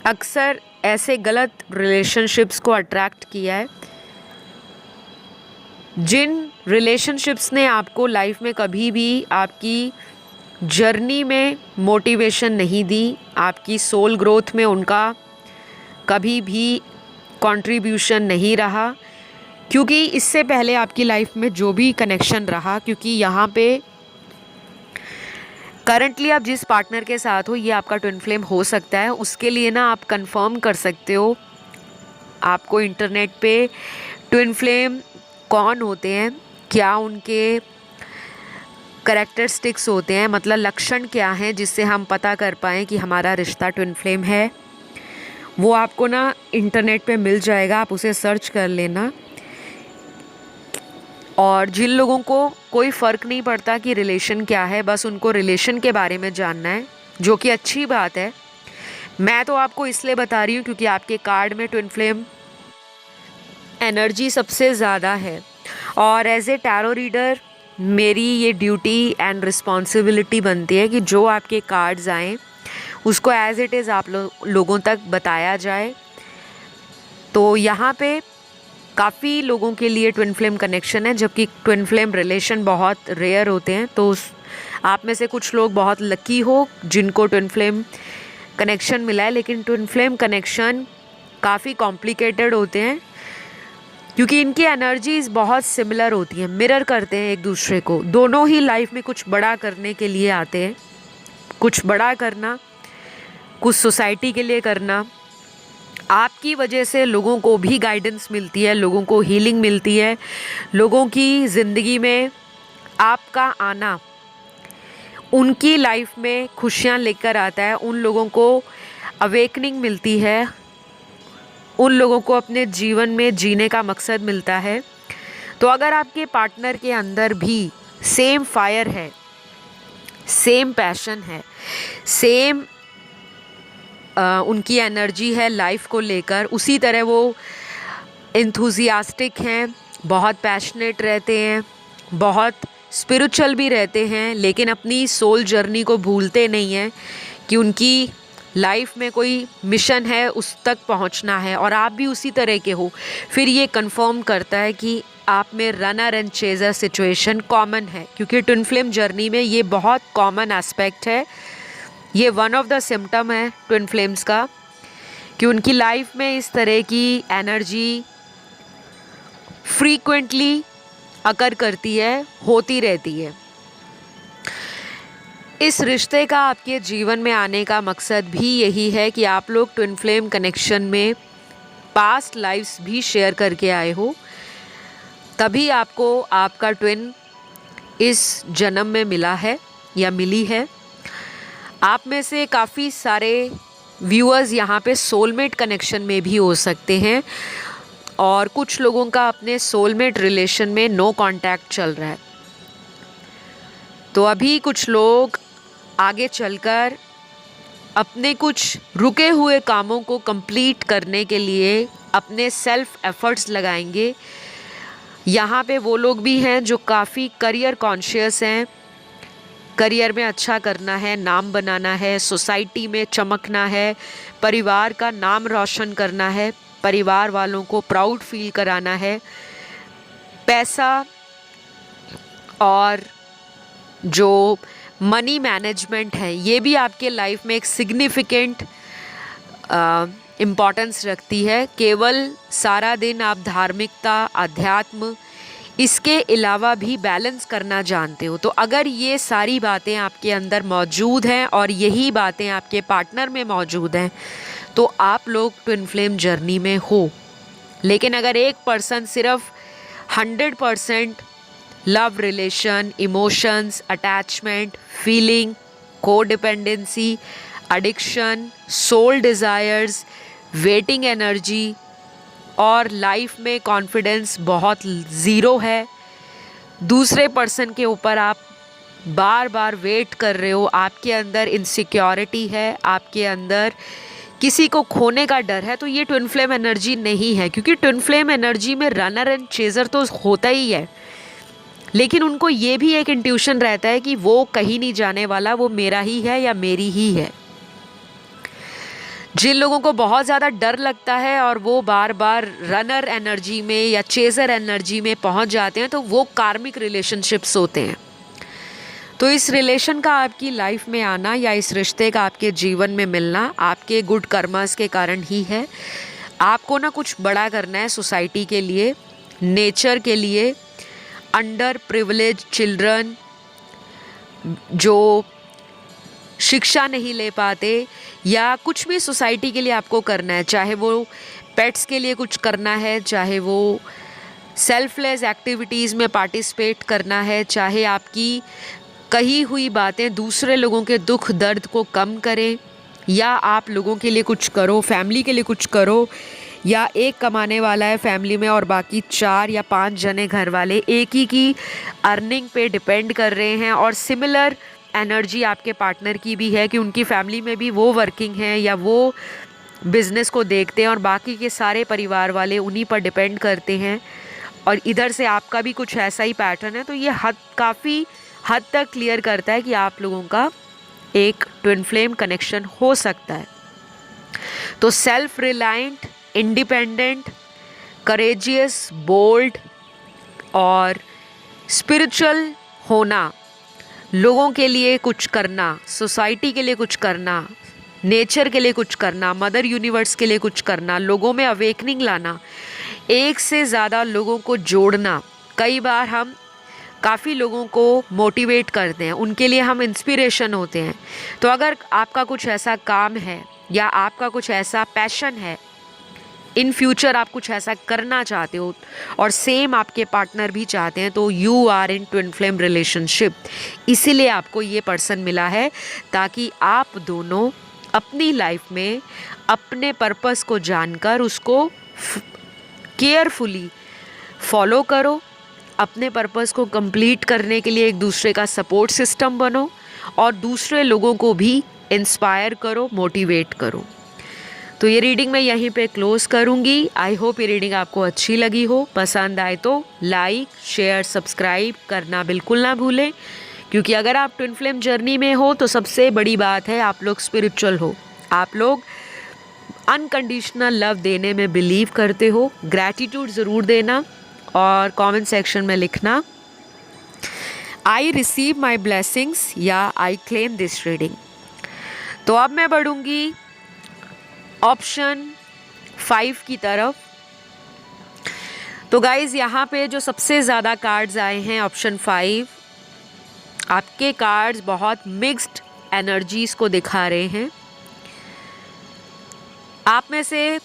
अक्सर ऐसे गलत रिलेशनशिप्स को अट्रैक्ट किया है जिन रिलेशनशिप्स ने आपको लाइफ में कभी भी आपकी जर्नी में मोटिवेशन नहीं दी, आपकी सोल ग्रोथ में उनका कभी भी कंट्रीब्यूशन नहीं रहा। क्योंकि इससे पहले आपकी लाइफ में जो भी कनेक्शन रहा, क्योंकि यहाँ पे करंटली आप जिस पार्टनर के साथ हो ये आपका ट्विन फ्लेम हो सकता है। उसके लिए ना आप कंफर्म कर सकते हो, आपको इंटरनेट पे ट्विन फ्लेम कौन होते हैं, क्या उनके करेक्टरिस्टिक्स होते हैं, मतलब लक्षण क्या हैं जिससे हम पता कर पाएँ कि हमारा रिश्ता ट्विन फ्लेम है। वो आपको ना इंटरनेट पे मिल जाएगा, आप उसे सर्च कर लेना। और जिन लोगों को कोई फ़र्क नहीं पड़ता कि रिलेशन क्या है, बस उनको रिलेशन के बारे में जानना है, जो कि अच्छी बात है। मैं तो आपको इसलिए बता रही हूँ क्योंकि आपके कार्ड में ट्विन फ्लेम एनर्जी सबसे ज़्यादा है। और एज ए टैरो रीडर मेरी ये ड्यूटी एंड रिस्पॉन्सिबिलिटी बनती है कि जो आपके कार्ड्स आएँ उसको एज इट इज़ आप लोगों तक बताया जाए। तो यहाँ पे काफ़ी लोगों के लिए ट्विन फ्लेम कनेक्शन है, जबकि ट्विन फ्लेम रिलेशन बहुत रेयर होते हैं। तो आप में से कुछ लोग बहुत लकी हो जिनको ट्विन फ्लेम कनेक्शन मिला है, लेकिन ट्विन फ्लेम कनेक्शन काफ़ी कॉम्प्लिकेटेड होते हैं क्योंकि इनकी एनर्जीज बहुत सिमिलर होती हैं, मिरर करते हैं एक दूसरे को। दोनों ही लाइफ में कुछ बड़ा करने के लिए आते हैं, कुछ बड़ा करना, कुछ सोसाइटी के लिए करना। आपकी वजह से लोगों को भी गाइडेंस मिलती है, लोगों को हीलिंग मिलती है, लोगों की ज़िंदगी में आपका आना उनकी लाइफ में खुशियाँ लेकर आता है। उन लोगों को अवेकनिंग मिलती है, उन लोगों को अपने जीवन में जीने का मकसद मिलता है। तो अगर आपके पार्टनर के अंदर भी सेम फायर है, सेम पैशन है, सेम उनकी एनर्जी है लाइफ को लेकर, उसी तरह वो एंथुजियास्टिक हैं, बहुत पैशनेट रहते हैं, बहुत स्पिरिचुअल भी रहते हैं, लेकिन अपनी सोल जर्नी को भूलते नहीं हैं कि उनकी लाइफ में कोई मिशन है, उस तक पहुंचना है, और आप भी उसी तरह के हो, फिर ये कंफर्म करता है कि आप में runner and chaser situation common है। क्योंकि ट्विन फ्लेम जर्नी में ये बहुत कॉमन एस्पेक्ट है, ये वन ऑफ द सिम्टम है ट्विन फ्लेम्स का कि उनकी लाइफ में इस तरह की एनर्जी फ्रीक्वेंटली अकर करती है, होती रहती है। इस रिश्ते का आपके जीवन में आने का मकसद भी यही है कि आप लोग ट्विन फ्लेम कनेक्शन में पास्ट लाइफ्स भी शेयर करके आए हो, तभी आपको आपका ट्विन इस जन्म में मिला है या मिली है। आप में से काफ़ी सारे व्यूअर्स यहाँ पे सोलमेट कनेक्शन में भी हो सकते हैं, और कुछ लोगों का अपने सोलमेट रिलेशन में नो कांटेक्ट चल रहा है। तो अभी कुछ लोग आगे चलकर अपने कुछ रुके हुए कामों को कंप्लीट करने के लिए अपने सेल्फ एफर्ट्स लगाएंगे। यहाँ पे वो लोग भी हैं जो काफ़ी करियर कॉन्शियस हैं, करियर में अच्छा करना है, नाम बनाना है, सोसाइटी में चमकना है, परिवार का नाम रोशन करना है, परिवार वालों को प्राउड फील कराना है। पैसा और जो मनी मैनेजमेंट है ये भी आपके लाइफ में एक सिग्निफिकेंट इम्पॉर्टेंस रखती है। केवल सारा दिन आप धार्मिकता, अध्यात्म, इसके अलावा भी बैलेंस करना जानते हो। तो अगर ये सारी बातें आपके अंदर मौजूद हैं और यही बातें आपके पार्टनर में मौजूद हैं, तो आप लोग ट्विन फ्लेम जर्नी में हो। लेकिन अगर एक पर्सन सिर्फ 100% love relation, emotions, attachment, feeling, codependency, addiction, soul desires, waiting energy और लाइफ में कॉन्फिडेंस बहुत ज़ीरो है, दूसरे पर्सन के ऊपर आप बार बार वेट कर रहे हो, आपके अंदर इनसिक्योरिटी है, आपके अंदर किसी को खोने का डर है, तो ये ट्विन फ्लेम एनर्जी नहीं है। क्योंकि ट्विन फ्लेम एनर्जी में रनर एंड चेजर तो होता ही है, लेकिन उनको ये भी एक इंट्यूशन रहता है कि वो कहीं नहीं जाने वाला, वो मेरा ही है या मेरी ही है। जिन लोगों को बहुत ज़्यादा डर लगता है और वो बार बार रनर एनर्जी में या चेजर एनर्जी में पहुंच जाते हैं, तो वो कार्मिक रिलेशनशिप्स होते हैं। तो इस रिलेशन का आपकी लाइफ में आना या इस रिश्ते का आपके जीवन में मिलना आपके गुड कर्मास के कारण ही है। आपको ना कुछ बड़ा करना है सोसाइटी के लिए, नेचर के लिए, अंडर प्रिविलेज चिल्ड्रन जो शिक्षा नहीं ले पाते, या कुछ भी सोसाइटी के लिए आपको करना है, चाहे वो पेट्स के लिए कुछ करना है, चाहे वो सेल्फलेस एक्टिविटीज़ में पार्टिसिपेट करना है, चाहे आपकी कही हुई बातें दूसरे लोगों के दुख दर्द को कम करें, या आप लोगों के लिए कुछ करो, फैमिली के लिए कुछ करो, या एक कमाने वाला है फैमिली में और बाकी 4 या 5 जने घर वाले एक ही की अर्निंग पे डिपेंड कर रहे हैं, और सिमिलर एनर्जी आपके पार्टनर की भी है कि उनकी फैमिली में भी वो वर्किंग है या वो बिज़नेस को देखते हैं और बाकी के सारे परिवार वाले उन्हीं पर डिपेंड करते हैं, और इधर से आपका भी कुछ ऐसा ही पैटर्न है, तो ये काफ़ी हद तक क्लियर करता है कि आप लोगों का एक ट्विन फ्लेम कनेक्शन हो सकता है। तो self reliant, independent, courageous, bold और स्पिरिचुअल होना, लोगों के लिए कुछ करना, सोसाइटी के लिए कुछ करना, नेचर के लिए कुछ करना, मदर यूनिवर्स के लिए कुछ करना, लोगों में अवेकनिंग लाना, एक से ज़्यादा लोगों को जोड़ना। कई बार हम काफ़ी लोगों को मोटिवेट करते हैं, उनके लिए हम इंस्पिरेशन होते हैं। तो अगर आपका कुछ ऐसा काम है या आपका कुछ ऐसा पैशन है, इन फ्यूचर आप कुछ ऐसा करना चाहते हो और सेम आपके पार्टनर भी चाहते हैं, तो you are in twin flame relationship. इसीलिए आपको ये पर्सन मिला है, ताकि आप दोनों अपनी लाइफ में अपने पर्पस को जानकर उसको केयरफुली फॉलो करो, अपने पर्पस को कंप्लीट करने के लिए एक दूसरे का सपोर्ट सिस्टम बनो और दूसरे लोगों को भी इंस्पायर करो, मोटिवेट करो। तो ये रीडिंग मैं यहीं पे क्लोज़ करूँगी। आई होप ये रीडिंग आपको अच्छी लगी हो। पसंद आए तो लाइक, शेयर, सब्सक्राइब करना बिल्कुल ना भूलें, क्योंकि अगर आप ट्विन फ्लेम जर्नी में हो तो सबसे बड़ी बात है आप लोग स्पिरिचुअल हो, आप लोग अनकंडीशनल लव देने में बिलीव करते हो। ग्रैटिट्यूड ज़रूर देना और कमेंट सेक्शन में लिखना आई रिसीव माई ब्लेसिंग्स या आई क्लेम दिस रीडिंग। तो अब मैं बढ़ूँगी ऑप्शन 5 की तरफ। तो गाइज़ यहाँ पे जो सबसे ज़्यादा कार्ड्स आए हैं ऑप्शन 5, आपके कार्ड्स बहुत मिक्स्ड एनर्जीज़ को दिखा रहे हैं। आप में से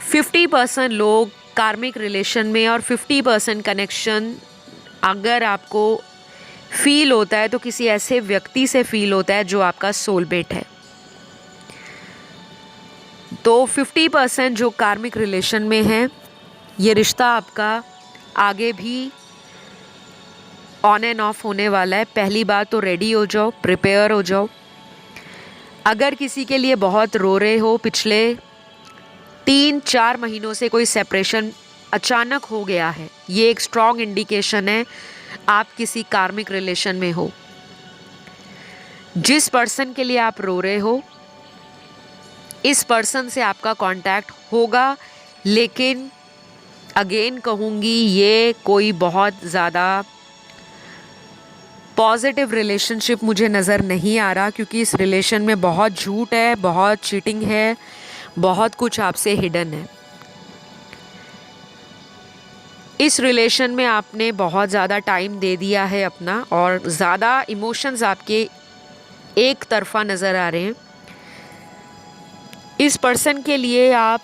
50% लोग कार्मिक रिलेशन में और 50% कनेक्शन अगर आपको फील होता है तो किसी ऐसे व्यक्ति से फील होता है जो आपका सोलमेट है। तो 50% जो कार्मिक रिलेशन में है, ये रिश्ता आपका आगे भी ऑन एंड ऑफ होने वाला है। पहली बात तो रेडी हो जाओ, प्रिपेयर हो जाओ। अगर किसी के लिए बहुत रो रहे हो, पिछले 3-4 महीनों से कोई सेपरेशन अचानक हो गया है, ये एक स्ट्रॉन्ग इंडिकेशन है आप किसी कार्मिक रिलेशन में हो। जिस पर्सन के लिए आप रो रहे हो, इस पर्सन से आपका कांटेक्ट होगा, लेकिन अगेन कहूँगी ये कोई बहुत ज़्यादा पॉजिटिव रिलेशनशिप मुझे नज़र नहीं आ रहा, क्योंकि इस रिलेशन में बहुत झूठ है, बहुत चीटिंग है, बहुत कुछ आपसे हिडन है। इस रिलेशन में आपने बहुत ज़्यादा टाइम दे दिया है अपना, और ज़्यादा इमोशंस आपके एक तरफा नज़र आ रहे हैं। इस पर्सन के लिए आप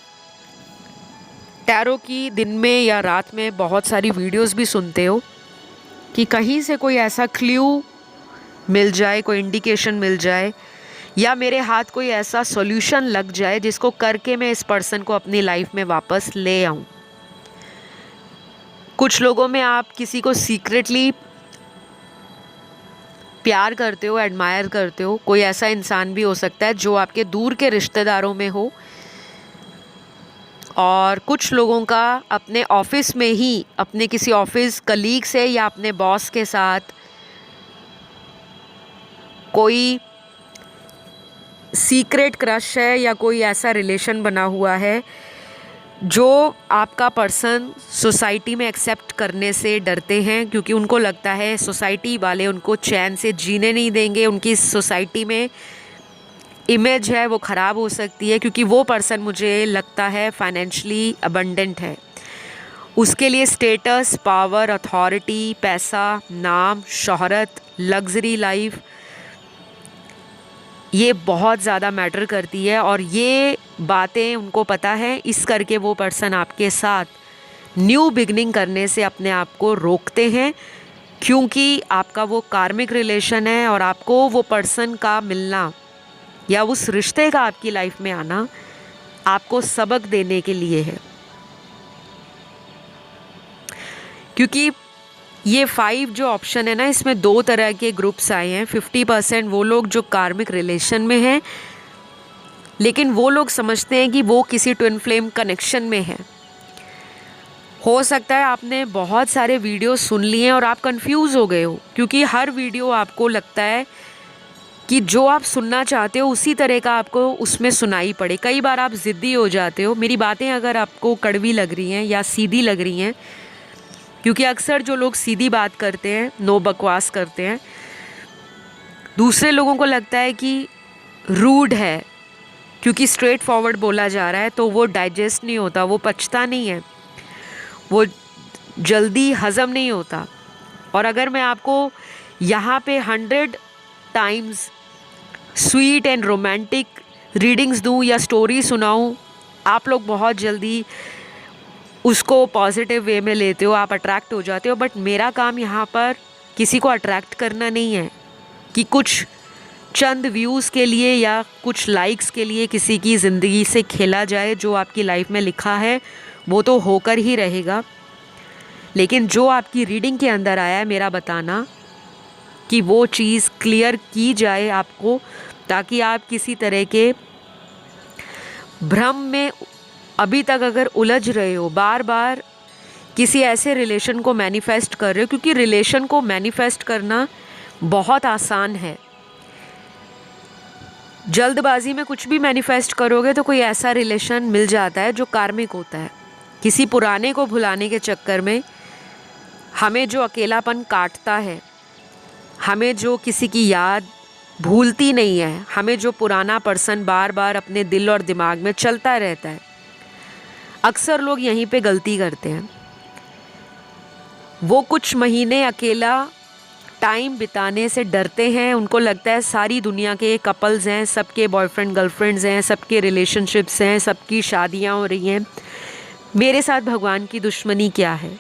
टैरो की दिन में या रात में बहुत सारी वीडियोस भी सुनते हो कि कहीं से कोई ऐसा क्ल्यू मिल जाए, कोई इंडिकेशन मिल जाए, या मेरे हाथ कोई ऐसा सॉल्यूशन लग जाए जिसको करके मैं इस पर्सन को अपनी लाइफ में वापस ले आऊँ। कुछ लोगों में आप किसी को सीक्रेटली प्यार करते हो, एडमायर करते हो। कोई ऐसा इंसान भी हो सकता है जो आपके दूर के रिश्तेदारों में हो, और कुछ लोगों का अपने ऑफिस में ही अपने किसी ऑफिस कलीग से या अपने बॉस के साथ कोई सीक्रेट क्रश है या कोई ऐसा रिलेशन बना हुआ है जो आपका पर्सन सोसाइटी में एक्सेप्ट करने से डरते हैं, क्योंकि उनको लगता है सोसाइटी वाले उनको चैन से जीने नहीं देंगे, उनकी सोसाइटी में इमेज है वो ख़राब हो सकती है, क्योंकि वो पर्सन मुझे लगता है फाइनेंशियली अबंडेंट है। उसके लिए स्टेटस, पावर, अथॉरिटी, पैसा, नाम, शोहरत, लग्जरी लाइफ, ये बहुत ज़्यादा मैटर करती है और ये बातें उनको पता है, इस करके वो पर्सन आपके साथ न्यू बिगनिंग करने से अपने आप को रोकते हैं, क्योंकि आपका वो कार्मिक रिलेशन है और आपको वो पर्सन का मिलना या उस रिश्ते का आपकी लाइफ में आना आपको सबक देने के लिए है। क्योंकि ये 5 जो ऑप्शन है ना, इसमें 2 तरह के ग्रुप्स आए हैं। 50% वो लोग जो कार्मिक रिलेशन में हैं, लेकिन वो लोग समझते हैं कि वो किसी ट्विन फ्लेम कनेक्शन में है। हो सकता है आपने बहुत सारे वीडियो सुन लिए और आप कंफ्यूज हो गए हो, क्योंकि हर वीडियो आपको लगता है कि जो आप सुनना चाहते हो उसी तरह का आपको उसमें सुनाई पड़े। कई बार आप ज़िद्दी हो जाते हो। मेरी बातें अगर आपको कड़वी लग रही हैं या सीधी लग रही हैं, क्योंकि अक्सर जो लोग सीधी बात करते हैं, नो बकवास करते हैं, दूसरे लोगों को लगता है कि रूड है, क्योंकि स्ट्रेट फॉरवर्ड बोला जा रहा है, तो वो डाइजेस्ट नहीं होता, वो पचता नहीं है, वो जल्दी हज़म नहीं होता। और अगर मैं आपको यहाँ पे 100 times sweet and romantic readings दूँ या स्टोरी सुनाऊँ, आप लोग बहुत जल्दी उसको पॉजिटिव वे में लेते हो, आप अट्रैक्ट हो जाते हो। बट मेरा काम यहाँ पर किसी को अट्रैक्ट करना नहीं है कि कुछ चंद व्यूज़ के लिए या कुछ लाइक्स के लिए किसी की ज़िंदगी से खेला जाए। जो आपकी लाइफ में लिखा है वो तो होकर ही रहेगा, लेकिन जो आपकी रीडिंग के अंदर आया है, मेरा बताना कि वो चीज़ क्लियर की जाए आपको, ताकि आप किसी तरह के भ्रम में अभी तक अगर उलझ रहे हो, बार बार किसी ऐसे रिलेशन को मैनिफेस्ट कर रहे हो, क्योंकि रिलेशन को मैनिफेस्ट करना बहुत आसान है। जल्दबाजी में कुछ भी मैनिफेस्ट करोगे तो कोई ऐसा रिलेशन मिल जाता है जो कार्मिक होता है। किसी पुराने को भुलाने के चक्कर में हमें जो अकेलापन काटता है, हमें जो किसी की याद भूलती नहीं है, हमें जो पुराना पर्सन बार बार अपने दिल और दिमाग में चलता रहता है, अक्सर लोग यहीं पे गलती करते हैं। वो कुछ महीने अकेला टाइम बिताने से डरते हैं। उनको लगता है सारी दुनिया के कपल्स हैं, सबके बॉयफ्रेंड गर्लफ्रेंड्स हैं, सबके रिलेशनशिप्स हैं, सबकी शादियां हो रही हैं, मेरे साथ भगवान की दुश्मनी क्या है।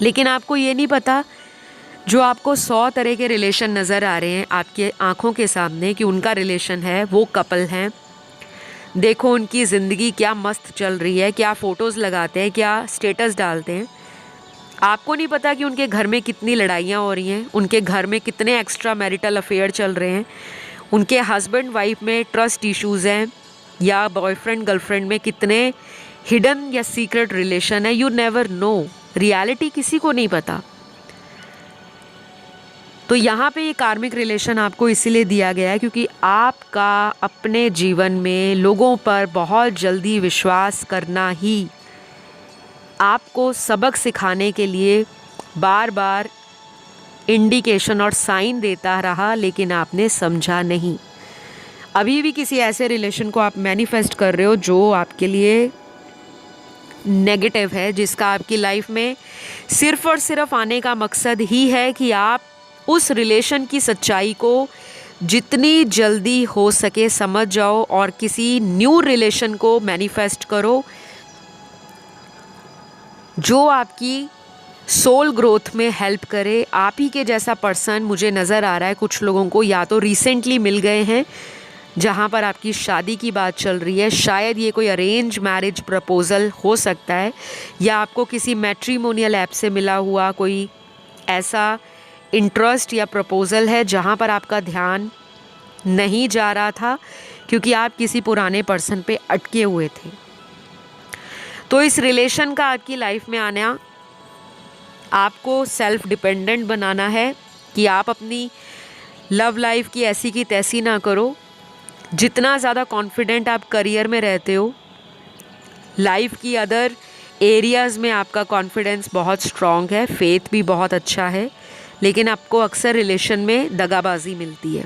लेकिन आपको ये नहीं पता, जो आपको 100 तरह के रिलेशन नज़र आ रहे हैं आपके आंखों के सामने कि उनका रिलेशन है, वो कपल हैं, देखो उनकी ज़िंदगी क्या मस्त चल रही है, क्या फ़ोटोज़ लगाते हैं, क्या स्टेटस डालते हैं। आपको नहीं पता कि उनके घर में कितनी लड़ाइयाँ हो रही हैं, उनके घर में कितने एक्स्ट्रा मैरिटल अफेयर चल रहे हैं, उनके हस्बैंड वाइफ में ट्रस्ट इश्यूज़ हैं, या बॉयफ्रेंड गर्लफ्रेंड में कितने हिडन या सीक्रेट रिलेशन है। यू नेवर नो, रियलिटी किसी को नहीं पता। तो यहाँ पे ये कार्मिक रिलेशन आपको इसीलिए दिया गया है क्योंकि आपका अपने जीवन में लोगों पर बहुत जल्दी विश्वास करना ही आपको सबक सिखाने के लिए बार बार इंडिकेशन और साइन देता रहा, लेकिन आपने समझा नहीं। अभी भी किसी ऐसे रिलेशन को आप मैनिफेस्ट कर रहे हो जो आपके लिए नेगेटिव है, जिसका आपकी लाइफ में सिर्फ़ और सिर्फ आने का मकसद ही है कि आप उस रिलेशन की सच्चाई को जितनी जल्दी हो सके समझ जाओ और किसी न्यू रिलेशन को मैनिफेस्ट करो जो आपकी सोल ग्रोथ में हेल्प करे। आप ही के जैसा पर्सन मुझे नज़र आ रहा है कुछ लोगों को, या तो रिसेंटली मिल गए हैं जहाँ पर आपकी शादी की बात चल रही है, शायद ये कोई अरेंज मैरिज प्रपोज़ल हो सकता है, या आपको किसी मैट्रिमोनियल ऐप से मिला हुआ कोई ऐसा इंटरेस्ट या प्रपोज़ल है जहाँ पर आपका ध्यान नहीं जा रहा था क्योंकि आप किसी पुराने पर्सन पे अटके हुए थे। तो इस रिलेशन का आपकी लाइफ में आना आपको सेल्फ डिपेंडेंट बनाना है कि आप अपनी लव लाइफ की ऐसी की तैसी ना करो। जितना ज़्यादा कॉन्फिडेंट आप करियर में रहते हो, लाइफ की अदर एरियाज़ में आपका कॉन्फिडेंस बहुत स्ट्रॉन्ग है, फेथ भी बहुत अच्छा है, लेकिन आपको अक्सर रिलेशन में दगाबाजी मिलती है।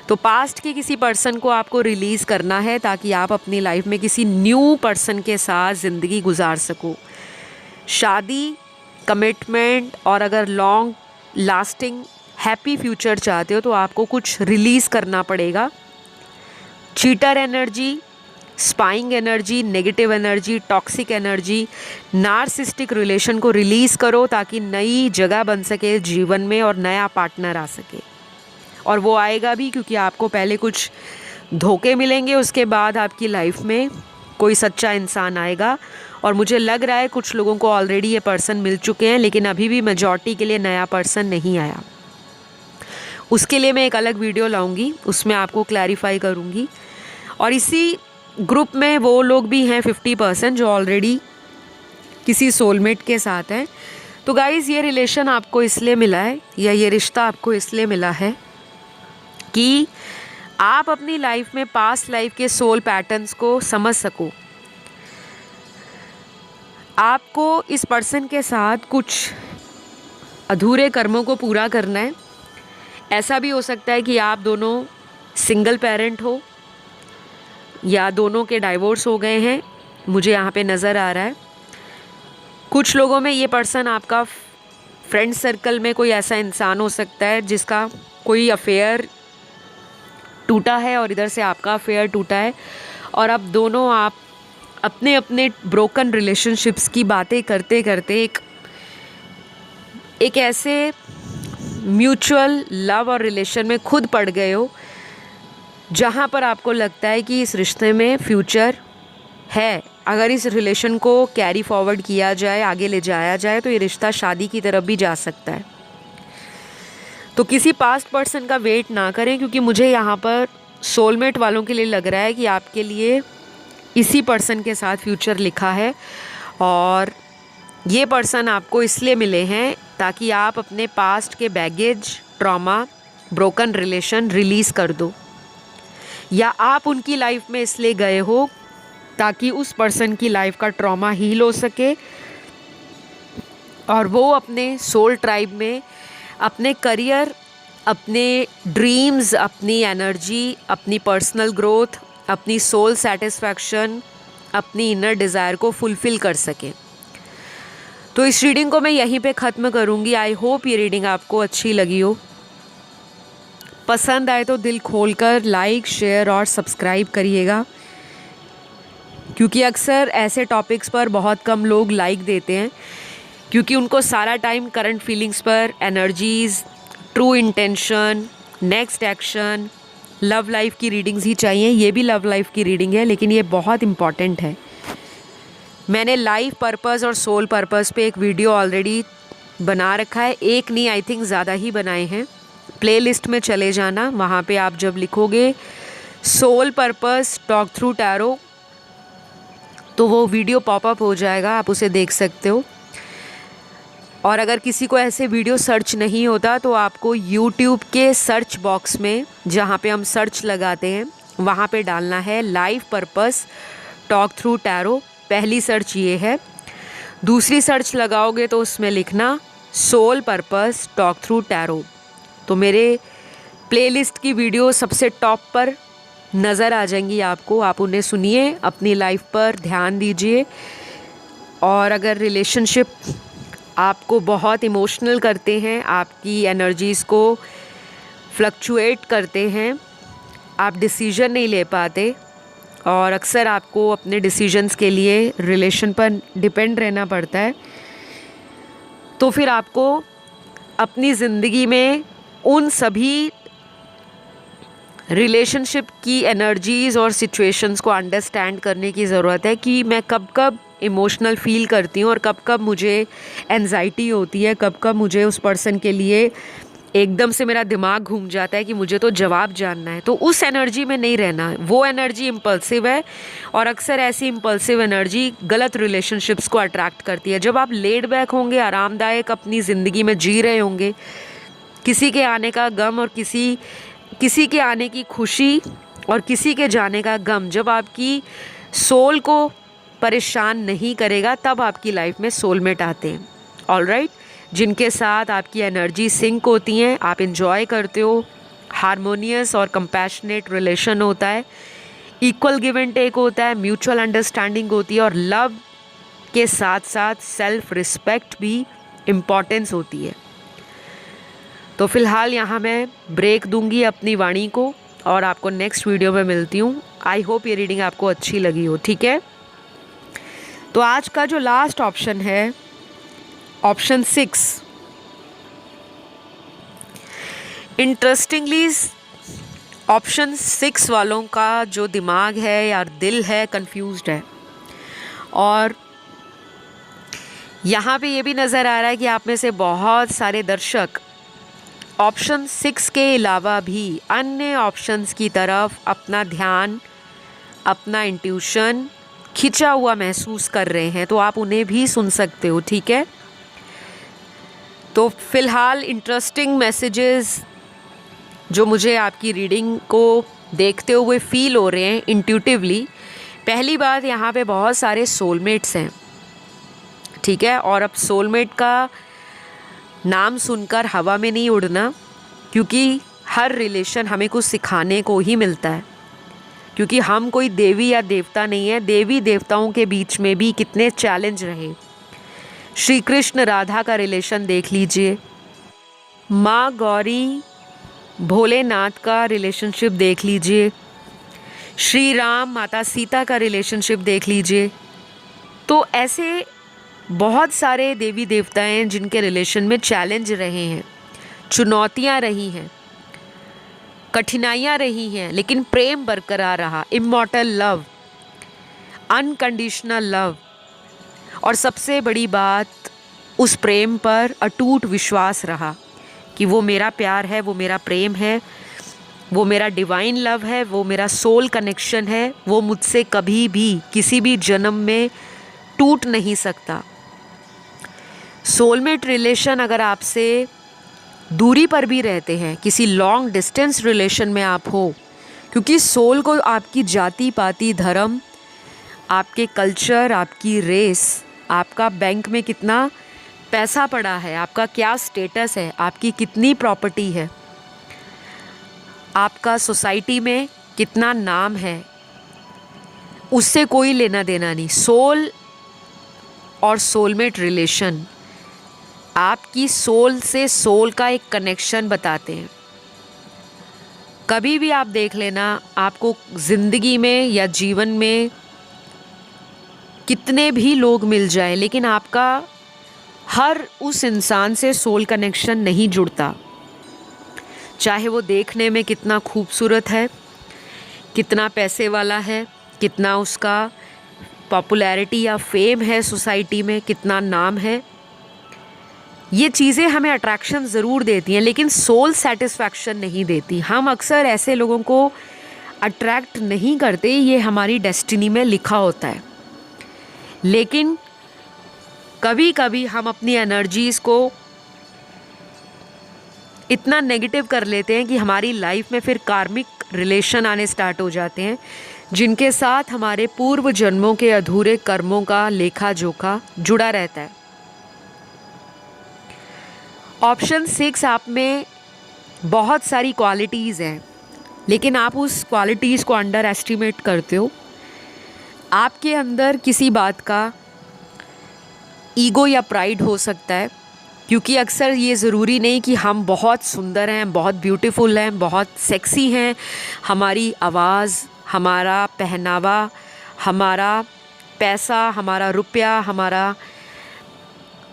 तो पास्ट के किसी पर्सन को आपको रिलीज़ करना है ताकि आप अपनी लाइफ में किसी न्यू पर्सन के साथ ज़िंदगी गुजार सको। शादी, कमिटमेंट और अगर लॉन्ग लास्टिंग हैप्पी फ्यूचर चाहते हो तो आपको कुछ रिलीज़ करना पड़ेगा। Cheater energy, spying energy, negative energy, toxic energy, narcissistic relation को रिलीज़ करो ताकि नई जगह बन सके जीवन में और नया पार्टनर आ सके। और वो आएगा भी क्योंकि आपको पहले कुछ धोखे मिलेंगे, उसके बाद आपकी लाइफ में कोई सच्चा इंसान आएगा। और मुझे लग रहा है कुछ लोगों को ऑलरेडी ये पर्सन मिल चुके हैं, लेकिन अभी भी मेजॉरिटी के लिए नया पर्सन नहीं आया। उसके लिए मैं एक अलग वीडियो लाऊंगी, उसमें आपको क्लैरिफाई करूंगी। और इसी ग्रुप में वो लोग भी हैं 50% जो ऑलरेडी किसी सोलमेट के साथ हैं। तो गाइज़, ये रिलेशन आपको इसलिए मिला है या ये रिश्ता आपको इसलिए मिला है कि आप अपनी लाइफ में पास्ट लाइफ के सोल पैटर्न्स को समझ सको। आपको इस पर्सन के साथ कुछ अधूरे कर्मों को पूरा करना है। ऐसा भी हो सकता है कि आप दोनों सिंगल पेरेंट हो या दोनों के डाइवोर्स हो गए हैं, मुझे यहाँ पे नज़र आ रहा है। कुछ लोगों में ये पर्सन आपका फ्रेंड सर्कल में कोई ऐसा इंसान हो सकता है जिसका कोई अफेयर टूटा है और इधर से आपका अफेयर टूटा है, और अब दोनों आप अपने अपने ब्रोकन रिलेशनशिप्स की बातें करते करते एक ऐसे म्यूचुअल लव और रिलेशन में खुद पड़ गए हो जहाँ पर आपको लगता है कि इस रिश्ते में फ्यूचर है। अगर इस रिलेशन को कैरी फॉरवर्ड किया जाए, आगे ले जाया जाए, तो ये रिश्ता शादी की तरफ भी जा सकता है। तो किसी पास्ट पर्सन का वेट ना करें, क्योंकि मुझे यहाँ पर सोलमेट वालों के लिए लग रहा है कि आपके लिए इसी पर्सन के साथ फ्यूचर लिखा है। और ये पर्सन आपको इसलिए मिले हैं ताकि आप अपने पास्ट के baggage, trauma, broken relation release कर दो, या आप उनकी लाइफ में इसलिए गए हो ताकि उस पर्सन की लाइफ का ट्रॉमा हील हो सके और वो अपने सोल ट्राइब में अपने करियर, अपने ड्रीम्स, अपनी एनर्जी, अपनी पर्सनल ग्रोथ, अपनी सोल सेटिस्फैक्शन, अपनी इनर डिज़ायर को फुलफ़िल कर सकें। तो इस रीडिंग को मैं यहीं पे ख़त्म करूँगी। आई होप ये रीडिंग आपको अच्छी लगी हो। पसंद आए तो दिल खोलकर लाइक, शेयर और सब्सक्राइब करिएगा, क्योंकि अक्सर ऐसे टॉपिक्स पर बहुत कम लोग लाइक देते हैं, क्योंकि उनको सारा टाइम करंट फीलिंग्स पर, energies, true intention, next action, love life की रीडिंग्स ही चाहिए। ये भी लव लाइफ की रीडिंग है, लेकिन ये बहुत इम्पॉर्टेंट है। मैंने लाइफ पर्पस और सोल पर्पस पे एक वीडियो ऑलरेडी बना रखा है, एक नहीं, आई थिंक ज़्यादा ही बनाए हैं। प्लेलिस्ट में चले जाना, वहाँ पे आप जब लिखोगे soul purpose talk through tarot तो वो वीडियो पॉपअप हो जाएगा, आप उसे देख सकते हो। और अगर किसी को ऐसे वीडियो सर्च नहीं होता तो आपको YouTube के सर्च बॉक्स में, जहाँ पे हम सर्च लगाते हैं, वहाँ पे डालना है life purpose talk through tarot. पहली सर्च ये है। दूसरी सर्च लगाओगे तो उसमें लिखना soul purpose talk through tarot. तो मेरे प्लेलिस्ट की वीडियो सबसे टॉप पर नज़र आ जाएंगी आपको। आप उन्हें सुनिए, अपनी लाइफ पर ध्यान दीजिए। और अगर रिलेशनशिप आपको बहुत इमोशनल करते हैं, आपकी एनर्जीज़ को फ्लक्चुएट करते हैं, आप डिसीजन नहीं ले पाते और अक्सर आपको अपने डिसीजंस के लिए रिलेशन पर डिपेंड रहना पड़ता है, तो फिर आपको अपनी ज़िंदगी में उन सभी रिलेशनशिप की एनर्जीज़ और सिचुएशंस को अंडरस्टैंड करने की ज़रूरत है कि मैं कब कब इमोशनल फ़ील करती हूँ और कब कब मुझे एंजाइटी होती है, कब कब मुझे उस पर्सन के लिए एकदम से मेरा दिमाग घूम जाता है कि मुझे तो जवाब जानना है। तो उस एनर्जी में नहीं रहना है। वो एनर्जी इम्पल्सिव है और अक्सर ऐसी इम्पल्सिव एनर्जी गलत रिलेशनशिप्स को अट्रैक्ट करती है। जब आप लेड बैक होंगे, आरामदायक अपनी ज़िंदगी में जी रहे होंगे, किसी के आने का गम और किसी के आने की खुशी और किसी के जाने का गम जब आपकी सोल को परेशान नहीं करेगा, तब आपकी लाइफ में सोलमेट आते हैं। ऑलराइट, जिनके साथ आपकी एनर्जी सिंक होती हैं, आप इन्जॉय करते हो, हारमोनियस और कंपैशनेट रिलेशन होता है, इक्वल गिव एंड टेक होता है, म्यूचुअल अंडरस्टैंडिंग होती है और लव के साथ साथ सेल्फ रिस्पेक्ट भी इम्पॉर्टेंस होती है। तो फ़िलहाल यहाँ मैं ब्रेक दूंगी अपनी वाणी को और आपको नेक्स्ट वीडियो में मिलती हूँ। आई होप ये रीडिंग आपको अच्छी लगी हो, ठीक है। तो आज का जो लास्ट ऑप्शन है, ऑप्शन 6, इंटरेस्टिंगली ऑप्शन 6 वालों का जो दिमाग है या दिल है कंफ्यूज्ड है। और यहाँ पे ये भी नज़र आ रहा है कि आप में से बहुत सारे दर्शक ऑप्शन 6 के अलावा भी अन्य ऑप्शंस की तरफ अपना ध्यान, अपना इंट्यूशन खिंचा हुआ महसूस कर रहे हैं, तो आप उन्हें भी सुन सकते हो, ठीक है। तो फ़िलहाल इंटरेस्टिंग मैसेजेस जो मुझे आपकी रीडिंग को देखते हुए फील हो रहे हैं इंट्यूटिवली। पहली बात, यहाँ पे बहुत सारे सोलमेट्स हैं, ठीक है। और अब सोलमेट का नाम सुनकर हवा में नहीं उड़ना, क्योंकि हर रिलेशन हमें कुछ सिखाने को ही मिलता है, क्योंकि हम कोई देवी या देवता नहीं है। देवी देवताओं के बीच में भी कितने चैलेंज रहे। श्री कृष्ण राधा का रिलेशन देख लीजिए, माँ गौरी भोलेनाथ का रिलेशनशिप देख लीजिए, श्री राम माता सीता का रिलेशनशिप देख लीजिए। तो ऐसे बहुत सारे देवी देवता हैं जिनके रिलेशन में चैलेंज रहे हैं, चुनौतियां रही हैं, कठिनाइयां रही हैं, लेकिन प्रेम बरकरार रहा, इमॉर्टल लव, अनकंडीशनल लव। और सबसे बड़ी बात, उस प्रेम पर अटूट विश्वास रहा कि वो मेरा प्यार है, वो मेरा प्रेम है, वो मेरा डिवाइन लव है, वो मेरा सोल कनेक्शन है, वो मुझसे कभी भी किसी भी जन्म में टूट नहीं सकता। सोलमेट रिलेशन अगर आपसे दूरी पर भी रहते हैं, किसी लॉन्ग डिस्टेंस रिलेशन में आप हो, क्योंकि सोल को आपकी जाति पाति, धर्म, आपके कल्चर, आपकी रेस, आपका बैंक में कितना पैसा पड़ा है, आपका क्या स्टेटस है, आपकी कितनी प्रॉपर्टी है, आपका सोसाइटी में कितना नाम है, उससे कोई लेना देना नहीं। सोल और सोलमेट रिलेशन आपकी सोल से सोल का एक कनेक्शन बताते हैं। कभी भी आप देख लेना, आपको ज़िंदगी में या जीवन में कितने भी लोग मिल जाए, लेकिन आपका हर उस इंसान से सोल कनेक्शन नहीं जुड़ता। चाहे वो देखने में कितना खूबसूरत है, कितना पैसे वाला है, कितना उसका पॉपुलैरिटी या फेम है सोसाइटी में, कितना नाम है, ये चीज़ें हमें अट्रैक्शन ज़रूर देती हैं, लेकिन सोल सेटिस्फैक्शन नहीं देती। हम अक्सर ऐसे लोगों को अट्रैक्ट नहीं करते, ये हमारी डेस्टिनी में लिखा होता है। लेकिन कभी कभी हम अपनी एनर्जीज़ को इतना नेगेटिव कर लेते हैं कि हमारी लाइफ में फिर कार्मिक रिलेशन आने स्टार्ट हो जाते हैं, जिनके साथ हमारे पूर्व जन्मों के अधूरे कर्मों का लेखा जोखा जुड़ा रहता है। ऑप्शन 6 आप में बहुत सारी क्वालिटीज़ हैं, लेकिन आप उस क्वालिटीज़ को अंडर एस्टिमेट करते हो। आपके अंदर किसी बात का ईगो या प्राइड हो सकता है, क्योंकि अक्सर ये ज़रूरी नहीं कि हम बहुत सुंदर हैं, बहुत ब्यूटीफुल हैं, बहुत सेक्सी हैं। हमारी आवाज़, हमारा पहनावा, हमारा पैसा, हमारा रुपया, हमारा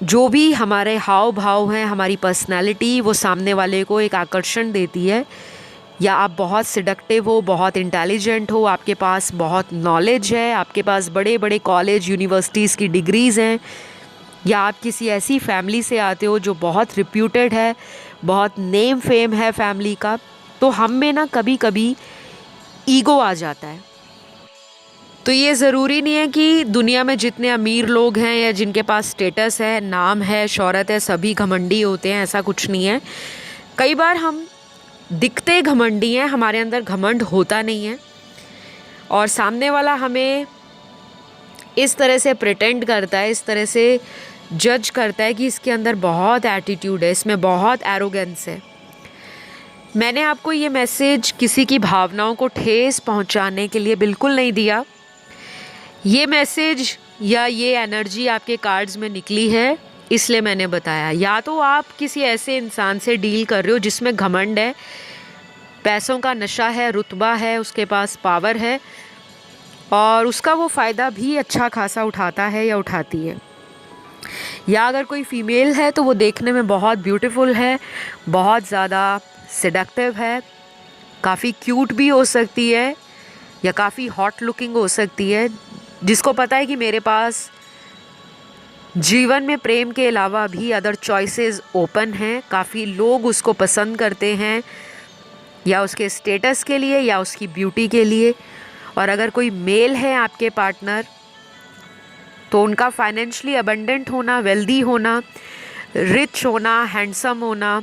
जो भी हमारे हाव भाव हैं, हमारी पर्सनालिटी, वो सामने वाले को एक आकर्षण देती है। या आप बहुत सिडक्टिव हो, बहुत इंटेलिजेंट हो, आपके पास बहुत नॉलेज है, आपके पास बड़े बड़े कॉलेज यूनिवर्सिटीज़ की डिग्रीज़ हैं, या आप किसी ऐसी फैमिली से आते हो जो बहुत रिप्यूटेड है, बहुत नेम फेम है फैमिली का, तो हम में ना कभी कभी ईगो आ जाता है। तो ये ज़रूरी नहीं है कि दुनिया में जितने अमीर लोग हैं या जिनके पास स्टेटस है, नाम है, शोहरत है, सभी घमंडी होते हैं, ऐसा कुछ नहीं है। कई बार हम दिखते घमंडी हैं, हमारे अंदर घमंड होता नहीं है, और सामने वाला हमें इस तरह से प्रिटेंड करता है, इस तरह से जज करता है कि इसके अंदर बहुत एटीट्यूड है, इसमें बहुत एरोगेंस है। मैंने आपको ये मैसेज किसी की भावनाओं को ठेस पहुंचाने के लिए बिल्कुल नहीं दिया। ये मैसेज या ये एनर्जी आपके कार्ड्स में निकली है इसलिए मैंने बताया। या तो आप किसी ऐसे इंसान से डील कर रहे हो जिसमें घमंड है, पैसों का नशा है, रुतबा है, उसके पास पावर है और उसका वो फ़ायदा भी अच्छा खासा उठाता है या उठाती है। या अगर कोई फ़ीमेल है तो वो देखने में बहुत ब्यूटीफुल है, बहुत ज़्यादा सेडक्टिव है, काफ़ी क्यूट भी हो सकती है या काफ़ी हॉट लुकिंग हो सकती है, जिसको पता है कि मेरे पास जीवन में प्रेम के अलावा भी अदर चॉइसेस ओपन हैं। काफ़ी लोग उसको पसंद करते हैं या उसके स्टेटस के लिए या उसकी ब्यूटी के लिए। और अगर कोई मेल है आपके पार्टनर तो उनका फाइनेंशियली अबंडेंट होना, वेल्दी होना, रिच होना, हैंडसम होना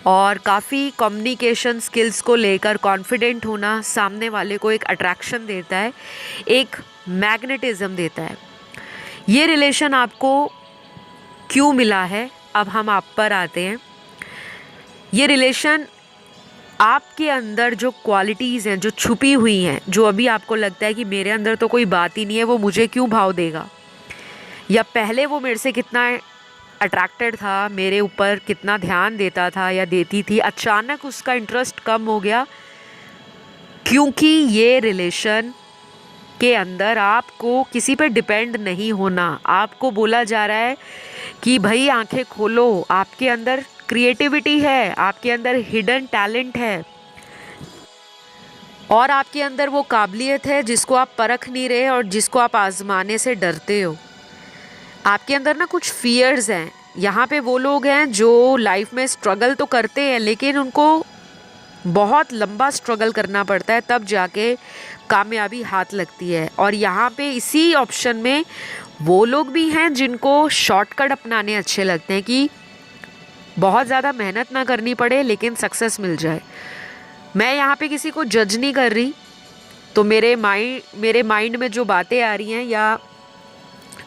और काफ़ी कम्युनिकेशन स्किल्स को लेकर कॉन्फिडेंट होना सामने वाले को एक अट्रैक्शन देता है, एक मैग्नेटिज्म देता है। ये रिलेशन आपको क्यों मिला है, अब हम आप पर आते हैं। ये रिलेशन आपके अंदर जो क्वालिटीज़ हैं, जो छुपी हुई हैं, जो अभी आपको लगता है कि मेरे अंदर तो कोई बात ही नहीं है, वो मुझे क्यों भाव देगा, या पहले वो मेरे से कितना अट्रैक्टेड था, मेरे ऊपर कितना ध्यान देता था या देती थी, अचानक उसका इंटरेस्ट कम हो गया क्योंकि ये रिलेशन के अंदर आपको किसी पर डिपेंड नहीं होना। आपको बोला जा रहा है कि भाई आंखें खोलो, आपके अंदर क्रिएटिविटी है, आपके अंदर हिडन टैलेंट है और आपके अंदर वो काबिलियत है जिसको आप परख नहीं रहे और जिसको आप आजमाने से डरते हो। आपके अंदर ना कुछ फियर्स हैं। यहाँ पे वो लोग हैं जो लाइफ में स्ट्रगल तो करते हैं लेकिन उनको बहुत लंबा स्ट्रगल करना पड़ता है, तब जाके कामयाबी हाथ लगती है। और यहाँ पे इसी ऑप्शन में वो लोग भी हैं जिनको शॉर्टकट अपनाने अच्छे लगते हैं कि बहुत ज़्यादा मेहनत ना करनी पड़े लेकिन सक्सेस मिल जाए। मैं यहाँ पे किसी को जज नहीं कर रही, तो मेरे माइंड में जो बातें आ रही हैं या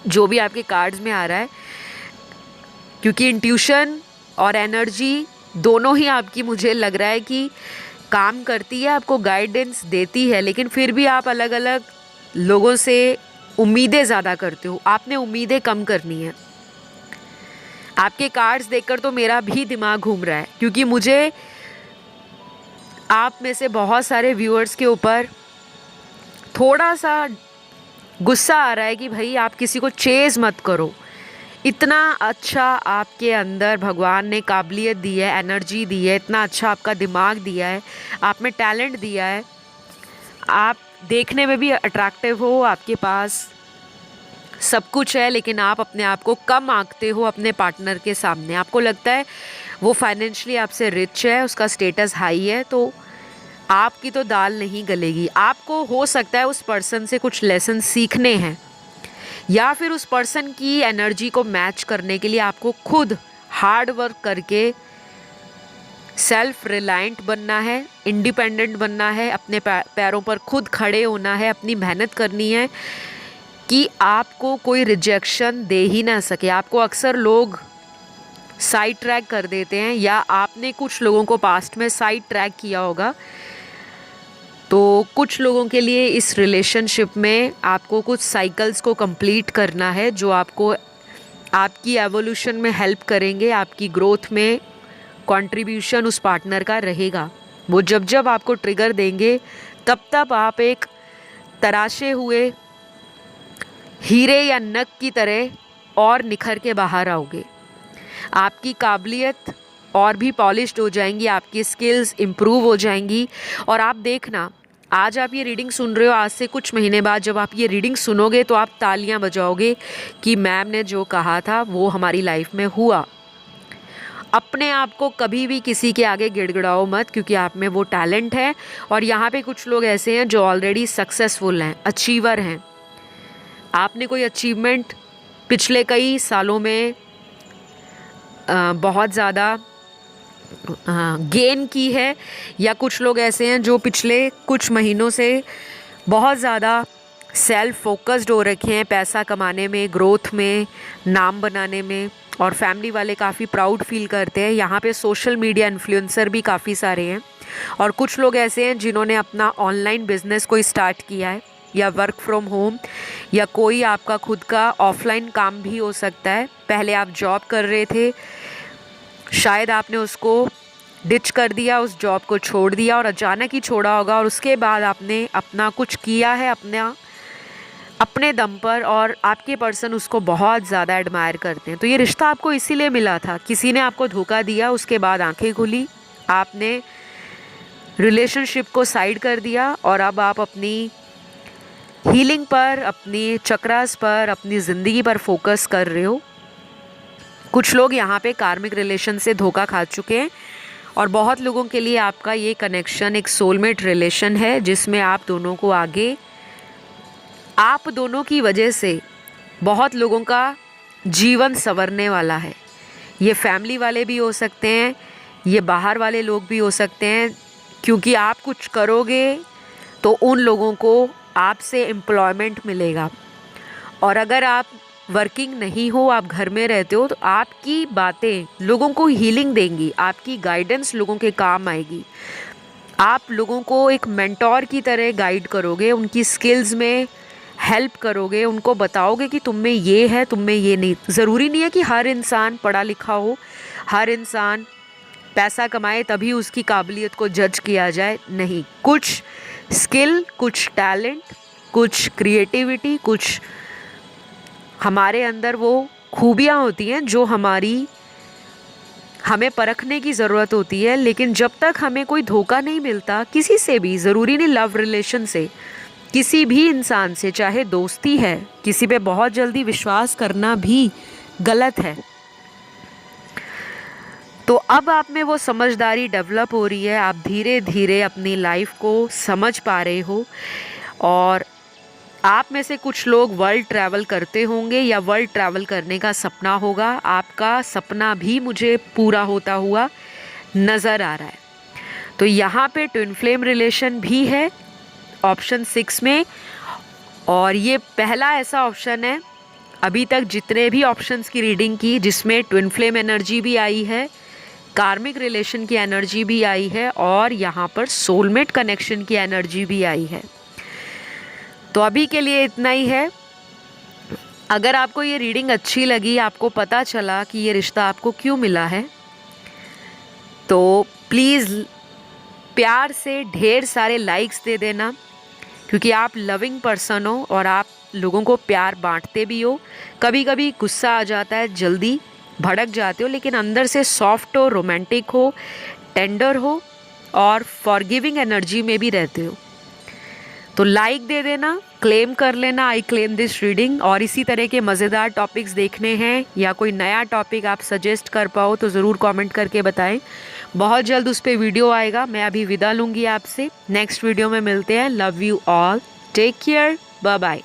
जो भी आपके कार्ड्स में आ रहा है, क्योंकि इंट्यूशन और एनर्जी दोनों ही आपकी मुझे लग रहा है कि काम करती है, आपको गाइडेंस देती है, लेकिन फिर भी आप अलग अलग लोगों से उम्मीदें ज़्यादा करते हो। आपने उम्मीदें कम करनी है। आपके कार्ड्स देखकर तो मेरा भी दिमाग घूम रहा है, क्योंकि मुझे आप में से बहुत सारे व्यूअर्स के ऊपर थोड़ा सा गुस्सा आ रहा है कि भाई आप किसी को चेज़ मत करो। इतना अच्छा आपके अंदर भगवान ने काबिलियत दी है, एनर्जी दी है, इतना अच्छा आपका दिमाग दिया है, आप में टैलेंट दिया है, आप देखने में भी अट्रैक्टिव हो, आपके पास सब कुछ है, लेकिन आप अपने आप को कम आंकते हो अपने पार्टनर के सामने। आपको लगता है वो फाइनेंशियली आपसे रिच है, उसका स्टेटस हाई है, तो आपकी तो दाल नहीं गलेगी। आपको हो सकता है उस पर्सन से कुछ लेसन सीखने हैं या फिर उस पर्सन की एनर्जी को मैच करने के लिए आपको खुद हार्ड वर्क करके सेल्फ रिलायंट बनना है, इंडिपेंडेंट बनना है, अपने पैरों पर खुद खड़े होना है, अपनी मेहनत करनी है कि आपको कोई रिजेक्शन दे ही ना सके। आपको अक्सर लोग साइड ट्रैक कर देते हैं या आपने कुछ लोगों को पास्ट में साइड ट्रैक किया होगा। तो कुछ लोगों के लिए इस रिलेशनशिप में आपको कुछ साइकिल्स को कंप्लीट करना है जो आपको आपकी एवोल्यूशन में हेल्प करेंगे, आपकी ग्रोथ में कंट्रीब्यूशन उस पार्टनर का रहेगा। वो जब जब आपको ट्रिगर देंगे तब तब आप एक तराशे हुए हीरे या नग की तरह और निखर के बाहर आओगे। आपकी काबिलियत और भी पॉलिश्ड हो जाएंगी, आपकी स्किल्स इम्प्रूव हो जाएंगी। और आप देखना, आज आप ये रीडिंग सुन रहे हो, आज से कुछ महीने बाद जब आप ये रीडिंग सुनोगे तो आप तालियां बजाओगे कि मैम ने जो कहा था वो हमारी लाइफ में हुआ। अपने आप को कभी भी किसी के आगे गिड़गिड़ाओ मत, क्योंकि आप में वो टैलेंट है। और यहाँ पे कुछ लोग ऐसे हैं जो ऑलरेडी सक्सेसफुल हैं, अचीवर हैं। आपने कोई अचीवमेंट पिछले कई सालों में बहुत ज़्यादा गेन की है, या कुछ लोग ऐसे हैं जो पिछले कुछ महीनों से बहुत ज़्यादा सेल्फ फोकस्ड हो रखे हैं पैसा कमाने में, ग्रोथ में, नाम बनाने में, और फैमिली वाले काफ़ी प्राउड फील करते हैं। यहाँ पे सोशल मीडिया इन्फ्लुएंसर भी काफ़ी सारे हैं। और कुछ लोग ऐसे हैं जिन्होंने अपना ऑनलाइन बिजनेस कोई स्टार्ट किया है, या वर्क फ्रॉम होम या कोई आपका खुद का ऑफलाइन काम भी हो सकता है। पहले आप जॉब कर रहे थे, शायद आपने उसको डिच कर दिया, उस जॉब को छोड़ दिया और अचानक ही छोड़ा होगा और उसके बाद आपने अपना कुछ किया है अपने दम पर और आपके पर्सन उसको बहुत ज़्यादा एडमायर करते हैं। तो ये रिश्ता आपको इसीलिए मिला था, किसी ने आपको धोखा दिया, उसके बाद आंखें खुली, आपने रिलेशनशिप को साइड कर दिया और अब आप अपनी हीलिंग पर, अपनी चक्रास पर, अपनी ज़िंदगी पर फोकस कर रहे हो। कुछ लोग यहाँ पे कार्मिक रिलेशन से धोखा खा चुके हैं और बहुत लोगों के लिए आपका ये कनेक्शन एक सोलमेट रिलेशन है, जिसमें आप दोनों को आगे, आप दोनों की वजह से बहुत लोगों का जीवन संवरने वाला है। ये फैमिली वाले भी हो सकते हैं, ये बाहर वाले लोग भी हो सकते हैं, क्योंकि आप कुछ करोगे तो उन लोगों को आपसे एम्प्लॉयमेंट मिलेगा। और अगर आप वर्किंग नहीं हो, आप घर में रहते हो, तो आपकी बातें लोगों को हीलिंग देंगी, आपकी गाइडेंस लोगों के काम आएगी। आप लोगों को एक मेंटोर की तरह गाइड करोगे, उनकी स्किल्स में हेल्प करोगे, उनको बताओगे कि तुम में ये है, तुम में ये नहीं। ज़रूरी नहीं है कि हर इंसान पढ़ा लिखा हो, हर इंसान पैसा कमाए तभी उसकी काबिलियत को जज किया जाए। नहीं, कुछ स्किल, कुछ टैलेंट, कुछ क्रिएटिविटी, कुछ हमारे अंदर वो खूबियाँ होती हैं जो हमें परखने की ज़रूरत होती है। लेकिन जब तक हमें कोई धोखा नहीं मिलता किसी से भी, ज़रूरी नहीं लव रिलेशन से, किसी भी इंसान से, चाहे दोस्ती है, किसी पे बहुत जल्दी विश्वास करना भी गलत है। तो अब आप में वो समझदारी डेवलप हो रही है, आप धीरे धीरे अपनी लाइफ को समझ पा रहे हो और आप में से कुछ लोग वर्ल्ड ट्रैवल करते होंगे या वर्ल्ड ट्रैवल करने का सपना होगा। आपका सपना भी मुझे पूरा होता हुआ नज़र आ रहा है। तो यहाँ पे ट्विन फ्लेम रिलेशन भी है ऑप्शन 6 में, और ये पहला ऐसा ऑप्शन है अभी तक जितने भी ऑप्शंस की रीडिंग की जिसमें ट्विन फ्लेम एनर्जी भी आई है, कार्मिक रिलेशन की एनर्जी भी आई है और यहाँ पर सोलमेट कनेक्शन की एनर्जी भी आई है। तो अभी के लिए इतना ही है। अगर आपको ये रीडिंग अच्छी लगी, आपको पता चला कि ये रिश्ता आपको क्यों मिला है, तो प्लीज़ प्यार से ढेर सारे लाइक्स दे देना, क्योंकि आप लविंग पर्सन हो और आप लोगों को प्यार बांटते भी हो। कभी कभी गुस्सा आ जाता है, जल्दी भड़क जाते हो, लेकिन अंदर से सॉफ्ट हो, रोमांटिक हो, टेंडर हो और फॉरगिविंग एनर्जी में भी रहते हो। तो लाइक दे देना, क्लेम कर लेना आई क्लेम दिस रीडिंग। और इसी तरह के मज़ेदार टॉपिक्स देखने हैं या कोई नया टॉपिक आप सजेस्ट कर पाओ तो ज़रूर कमेंट करके बताएं। बहुत जल्द उस पर वीडियो आएगा। मैं अभी विदा लूँगी आपसे, नेक्स्ट वीडियो में मिलते हैं। Love you all, take care, bye bye.